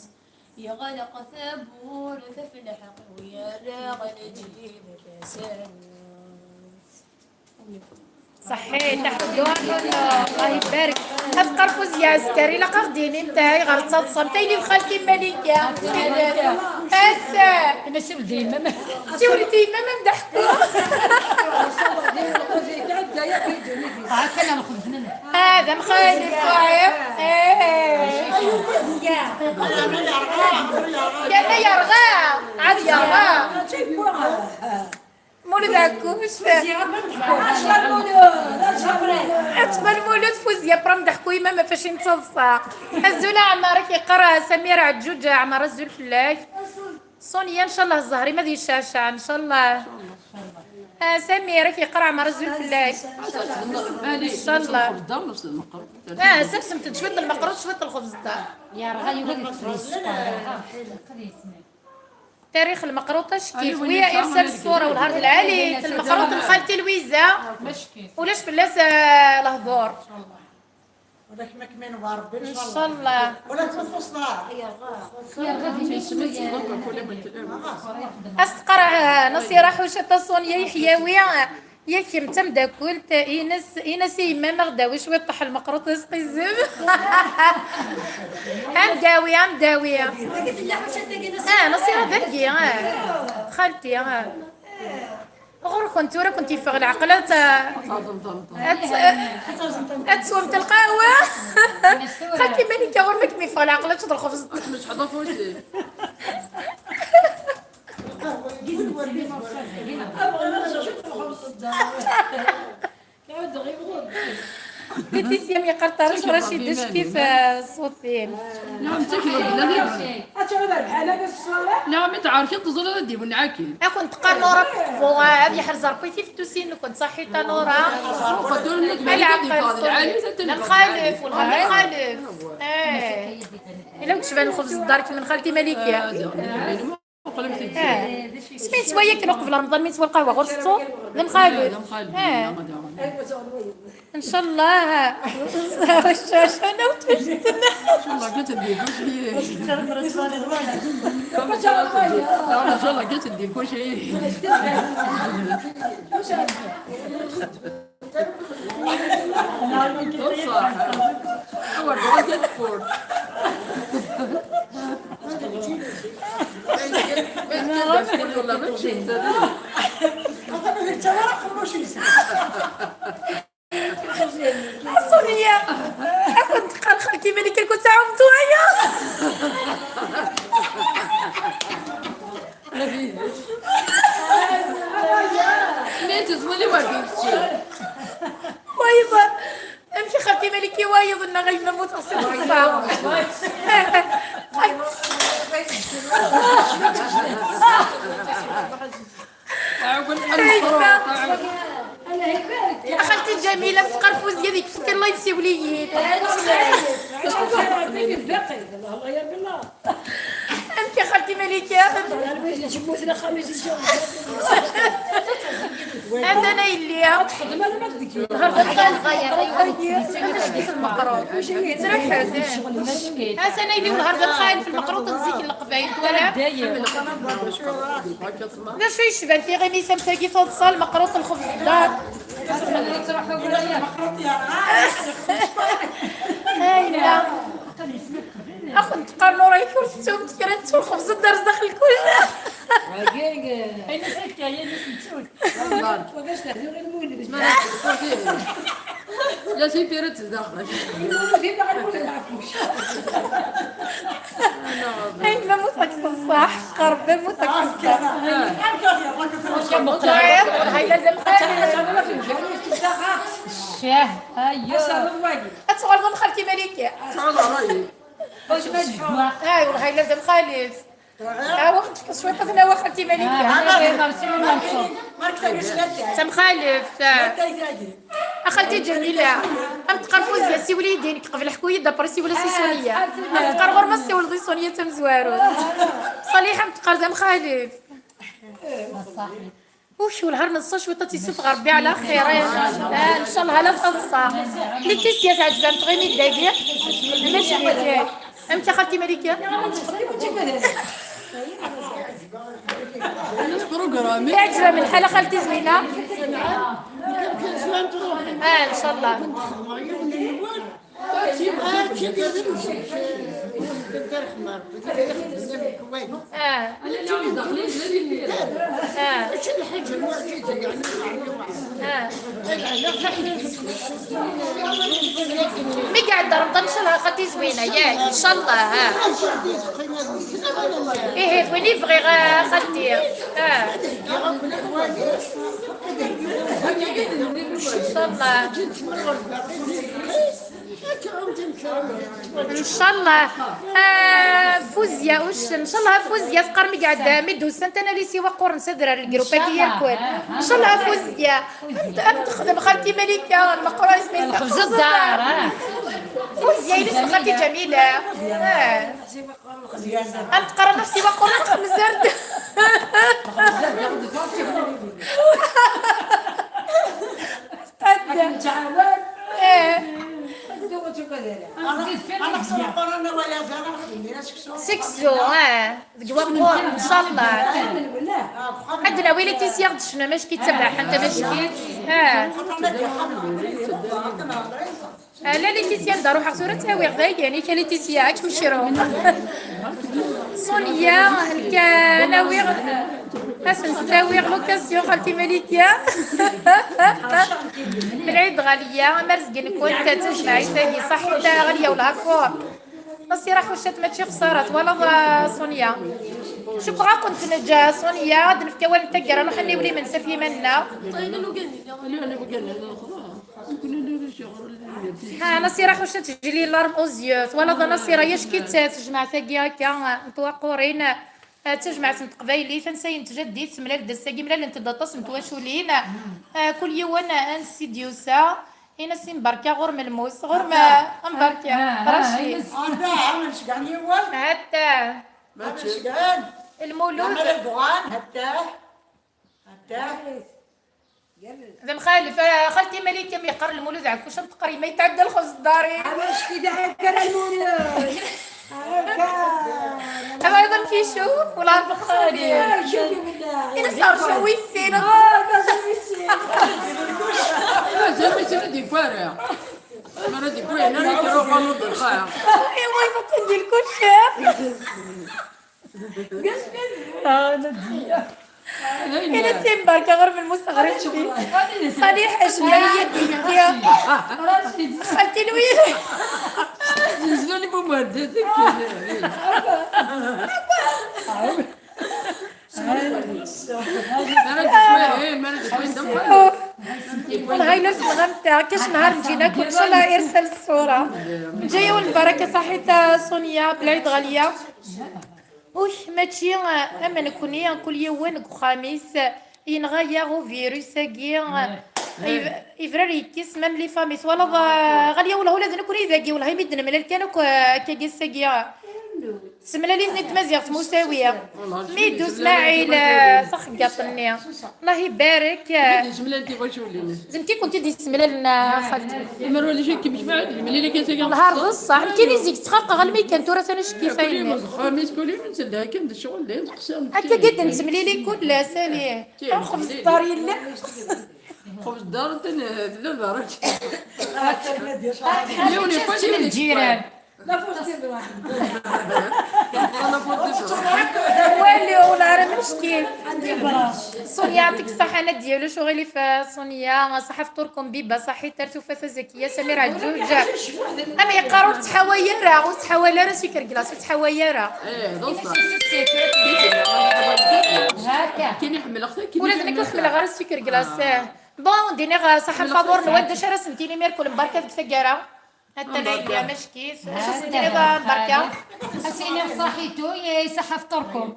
يغلق ثبور تفلح ويرغ الجيب تسانوت صحيح تحت الدوام الله يبارك افقر فوزيا عسكري لا قرديني نتاعي غير تصمتي لي بخالتي مليكه اسا انا سولدي ماما سولتي ماما مدحكوا هكا ناخذ فنان هذا مخالف صعيب يا يرغى عاد يرغى مولود عكوش أتبع المولود فوزيا برام ضحكوا يما فاش نتصفى الزولة عمارك يقرا سميرة عجوجة عمارة الزول فلاك صونيا إن شاء الله الزهري ما ذي الشاشة إن شاء الله سميرة يقرا عمارة الزول فلاك إن شاء الله سمسم تشوت المقروط شوت الخبز الدار يا رغاي ولاد فريس تاريخ المقروطة شكيف ويا إرسال الصورة والهرد العالي المقروط لخالتي لويزا ولاش فلاس الهضور وذاك مكمن وربي إن شاء الله ولا تفصلها أستقرع نصيرة حوشة صونيا يحيوية ياك متمدا كلت إنس يما مغداوي شوية طح المقروط يسقي الزب مداوية نصيرة ذكية خالتي غير كنتي في العقلة أتسوم القهوة خالتي مالكة غير مكمي في العقلة تشرب الخبز مش حدا فوتي قلتي سيام يقرطرش رشيد كيف صوتين نعم تاكل بلادي أتعود بحالة بس الصلاة نعم تعرفي تزول دي ونعاكل كنت قنورة قفوة هذه حرزة ربيتي في التوسين كنت صحيتها نورة الخالف والغالي خالف إلا كنت شبان الخبز الدار كي من خالتي مليكية سمين سوايا كي نوقف رمضان من سوا القهوة غرستو لنخالف ان شاء الله الشاشة انا وتوجدنا ان شاء الله قلت ندير كل شيء ان شاء الله قلت ندير كل شيء صح اول قلت فور والله ما مشيت صونيا كنت قال خالتي مالك كنت عاوم طوعية ليه تزولي واقف وايضا امشي خالتي مالكي وايض ان غير نموت اصلا خالتي جميله متقرفوز ديالك فتي الله ينسي وليدي. الله يا بالله. انت يا خالتي مليكه هذا انا اللي انا اللي ونهار الخاين في المقروط نزيك القبايل ولا لا شو يشبه انت غميسه مساكي في الصال مقروط الخبز الدار. لا اخو نتقارنوا راهي فرصتهم تكرهتوا الخبز الدار داخل كل لا سي بيرت داخل اين موثق في الصح قرب موثق في الصح هاي لازم شاه ايوه اتسوال من خالتي مليكه هاي والله لازم خالف وقت شويه طفنا وخالتي مليكه تم خالف اخالتي جميله ام تقرفوز يا سي وليدينك قبل حكويه دابا سي ولا سي سونيه ام تقرغر ما سي ولدي سونيه تم زوارو صالحه ام تقرز ام خالف وشو الهار نص شويه تيسف غربي على خير ان شاء الله لا تنصى اللي تيسيات عجبان تغيمي الدقيق ماشي مزيان انت خالتي مليكه بروغرامي عجبه من حاله خالتي زوينه ان شاء الله مي قاعد رمضان ان شاء الله خالتي زوينه ياك ان شاء الله ايه وين يبغي خالتي ان شاء الله ان شاء الله فوزيا وش ان شاء الله فوزيا تقرمي قاعد مدوس انت انا لي سوا قرن صدر الجروب هي الكل ان شاء الله فوزيا انت تخدم خالتي مليكه المقرا اسمها خبز الدار فوزيا اللي خالتي جميله انت قرا نفسي وقرن خمس زرد سكسو جوابور ان شاء الله عندنا ويلي تيسيغ شنو ماش كيتبع حتى ماشي لا لي تيسيا دارو حق صورة تاوي غاي يعني كالي تيسيا عاك مشيرو صونيا كناوي حسن تاوي لوكاسيون خالتي مليكه بالعيد غاليه مرزقين كنت تجمعي ثاني صحيتها غاليه والهكور نصي راح وشات ماشي خسارات ولا صونيا شو بغا كنت نجا صونيا دنفكا وين تقرا نروح نولي من سفي منا ها نصيرة خوش تجلي لارم اوزيوت ولا ظن نصيرة يشكيت تجمع ثقي هكا نتوقورين تجمع سنت قبايلي فنسين تجدي تملا الدساقي ملا انت داطاس متواشولين كل يوم انسيديوسا هنا سين بركة غرم الموس غرم مبركة رشي حتى المولود ذا مخالف خالتي مليكه ما يقر المولود عك واش تقري ما يتعدى الخبز الداري علاش كي داير المولود اما ايضا كيشوف ولا البخاري شوفي بالله انا صار شوي السين زعما دي فارع انا دي بوي انا نروح نوض الخايا ايوا يفكر ندير كلشي انا سين بركه غير من المستغرب صالح شويه ديك خالتي لوين زلوني بمردتك هاي نفس الغمتة كاش نهار نجي ناكل ان شاء الله يرسل الصورة جاية والبركة صحيتها صونيا بالعيد غالية وش ماشي اما نكوني كل يوم خميس ينغيروا فيروس كي إفراري كيس مام لي فاميس ولا غالية ولا هولا ذنك وري ذاكي ولا هي مدنا من الكانو كاكي ساقيا سملا لي نت مزيغ مساوية ميدو اسماعيل صح قاطني الله يبارك جملة انت بغيتي ولينا زنتي كنتي دي سملا لنا خالتي المرة اللي جاك كيمش بعد الملي كان ساقي نهار بصح كاين زيك تخاق غالمي كان تورا انا شكي كل يوم فاين الخميس كل يوم نسلها كان الشغل اللي نقسم هكا قد نسملي لي كل سالي خبز الدار لا خبز الدار انت لا بارك الجيران لا فوتي بواحد انا فوت والي ولا راه مشكل عندي براش سونيا يعطيك الصحة أنا ديالو شغلي في سونيا صحة فطوركم بيبا صحي ترتو فافا زكية سميرة عجوج أما يقارو تحوايرة وتحوايرة سكر كلاس وتحوايرة ايه دوصة هكا كاين يحمل اختي كاين ولا ذنك نحمل غير السكر كلاس بون ديني صحة الفابور نود شرا سنتيني ميركل مباركة ديك فكارة حتى لا مش كيف سنتيني مباركة أسئلة صحيتو يصحى فطوركم.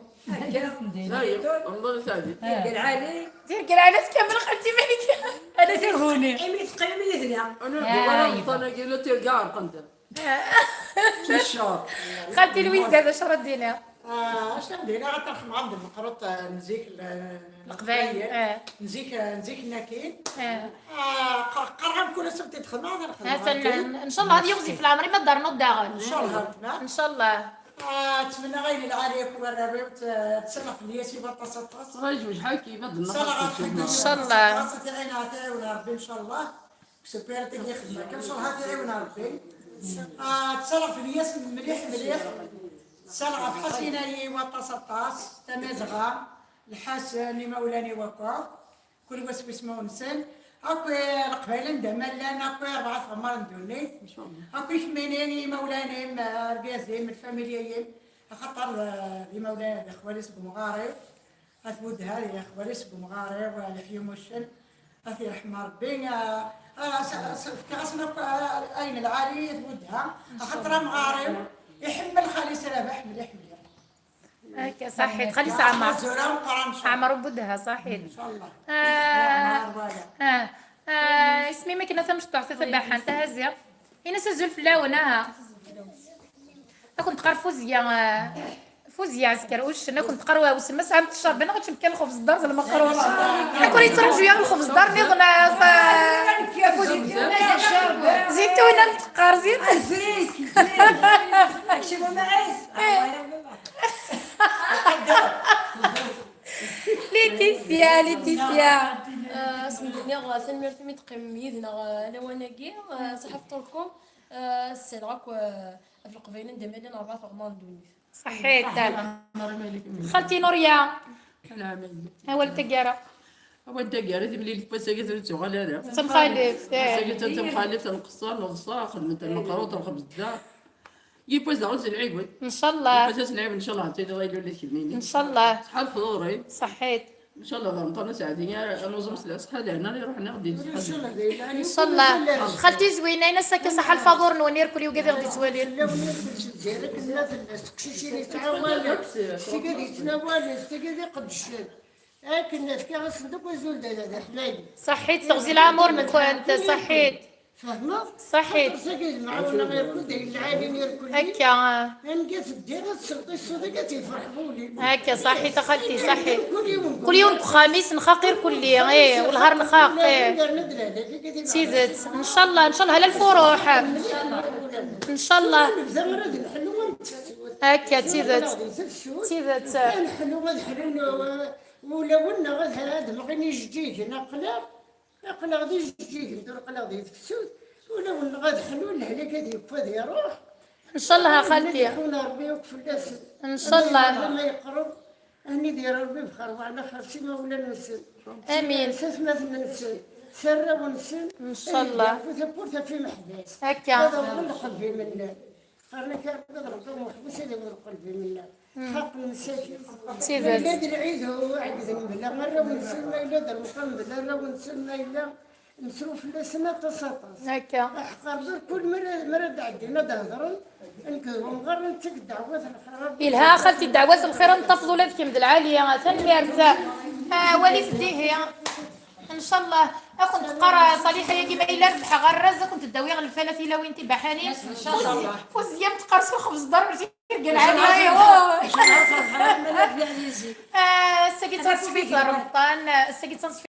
الله يسعدك العالي دير كلاس كامل خالتي مالك أنا تيرهوني قيمة قيمة ثنيا انا قلت تلقى قنت شو الشهر خالتي لويزة هذا شرا دينا اش ندير غترخ مع عند المقروط نزيك القبايل نزيك الناكين اه قرعه كل سبت تدخل مع ان شاء الله غادي يغزي في العمر ما دارنا الداغل ان شاء الله ان شاء الله نتمنى غير العالي والربيع تسلق الياسي بطاطا راجل مش حاكي بدل إن شاء الله. تعاون ربي ان شاء الله سبيرتي اللي يخدمك ان شاء الله تعاون ربي تسلق في الياس مليح سلقة في حسيناي وطاسطاس تمازغة الحسن مولاني وكا كل واسم اسمه نسن اكو القبيله ندمل لنا اكو 4 عمر ندوني اكو يحميني مولاني رقازي من الفاميليين خاطر مولانا خوالي سبو مغاري اثبوت هذه خوالي سبو مغاري ويحيي مشن اثي رحمه ربي كاسنا اين العالي يثبتها خاطر مغاري يحمل خالي سلام احمد يحمل هكا صحيت خلي ساعة عمر بدها صحيت ان شاء الله اسمي ما كنا ثمش تعطي ثباحة انت هزيا هنا سجل في اللونها كنت قار فوزيا عسكر وش انا كنت قروه وسما ساعه الشرب انا غتشم كان الخبز الدار زعما مقروش كون يترجوا يا الخبز الدار نغنى زيتونه متقار زين شوفوا معيس ليتيسيا سميتني ثاني مرتمي تقميدنا انا وانا كي صحه فطوركم السلعه في القبيله ندمنا 4 غمان دوني صحيت خالتي نوريا انا مالي ها ولد تقارا هو انت قالت ملي تبسا قلت له غالي انا تمخالف قلت انت مخالف القصار نغصا خدمه المقروط الخبز الدار يبوز داوز العيب ان شاء الله يبوز العيب ان شاء الله عطيني غير اللي كميني ان شاء الله شحال فضوري صحيت ان شاء الله ضمطنا ساعدين نوزم سلاس حال هنا نروح ناخذ ان شاء الله خالتي زوينه انا ساكن صح الفابور نونير كل يوم غادي تسوالي لا ديالك الناس تكشي لي تعاون سيقاد يتناول سيقاد يقدش هاك الناس كي غصدق وزول هذا حلايب صحيت تغزي العمر من كنت صحيت فاهمه صحيت ساقي معاونا غير كل العالم يركل هكا نلقى في الديره السلطه الصدقات يفرحوا لي هكا صحيت اخالتي صحيت كل يوم خميس نخاقير كل يوم والنهار نخاق تيزت ان شاء الله ان شاء الله للفروح ان شاء الله هكا تيزت نحلو ولا ولنا غاد هذا ما غني جديد قلا غادي جديد ندير قلا غادي يتفسد ولا ولنا غاد حلو الهلاك هذه فهذا يروح ان شاء الله خالتي ربي يوقف الناس ان شاء الله ما يقرب هني داير ربي بخير وعلى خير سيما ولا نسل امين اساس ما نسل سر ونسل ان شاء الله بورتا في محباس هكا هذا هو اللي قلبي منا قالنا كان نضرب محبوس هذا هو قلبي منا خاق المساكين سيدات ولاد العيد هو عقد بلا مره ونسل ما الا دار مقام بلا ونسل ما الا نصرف لا سنه تساطس هكا احقر كل مره عندنا دهضرن نكون غير نتك دعوات الخير إلها خالتي دعوات الخير نتفضوا لك كم العالية ثاني أرزاق ولي فديه ان شاء الله كنت تقرا صالحه يا كيما الا ربح غير الرزق كنت تداوي غير الفلافل لو انت بحانين ان شاء الله فوزيه تقرص الخبز ضرب قال عليا الساكي تصفي في رمضان الساكي تصفي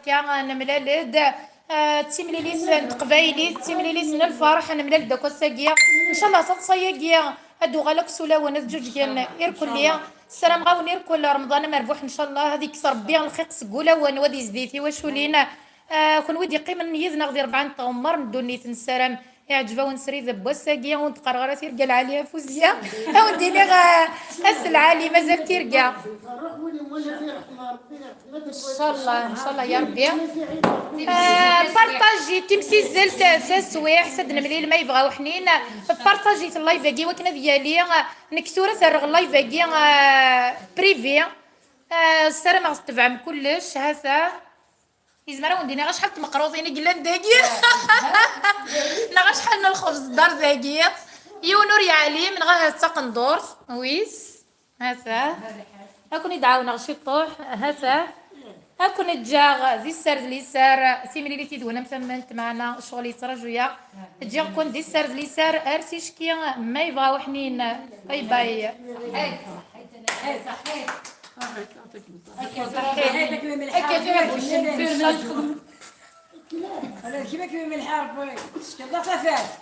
كان ملالد تيمليليس قبايلي تيمليليس من الفرح انا ملال داك الساقيه ان شاء الله تصيقيا ادو غلق سولا وانا جوج كان يركليا السلام غاون يركل رمضان مربوح ان شاء الله هذيك ربي الخيق سقوله ونودي زديتي واش ولينا كون ودي قيمه نيذنا غدي 4 طمر ندوني تنسرم يعجبها ونسري ذا الساقيه ونتقرغر تيرقى عليها فوزيه وديني اسل عالي مازال تيرقى ان شاء الله يا ربي بارطاجي تمسي زلت تسويح سدنا مليل ما يبغاو حنين بارطاجي في اللايف كي وكنا ديالي نكثوره سرغ اللايف كي بريفي السلام غا تبعم كلش هسا يزمرا وندينا غا شحال مقروطين قلا نداكي نا غا شحال الخبز الدار ذاكي يونور يا علي من غا تقندور ويس هسا هاكون يدعاونا غشي طوح هسا هاكون تجا ذي السرد لي سار سيملي لي تيدونا مثمنت معنا شغل يترجويا تجي كون ذي السرد لي سار ارسيشكي ما يبغاو حنين باي باي كيما من الحرب كذا خفاف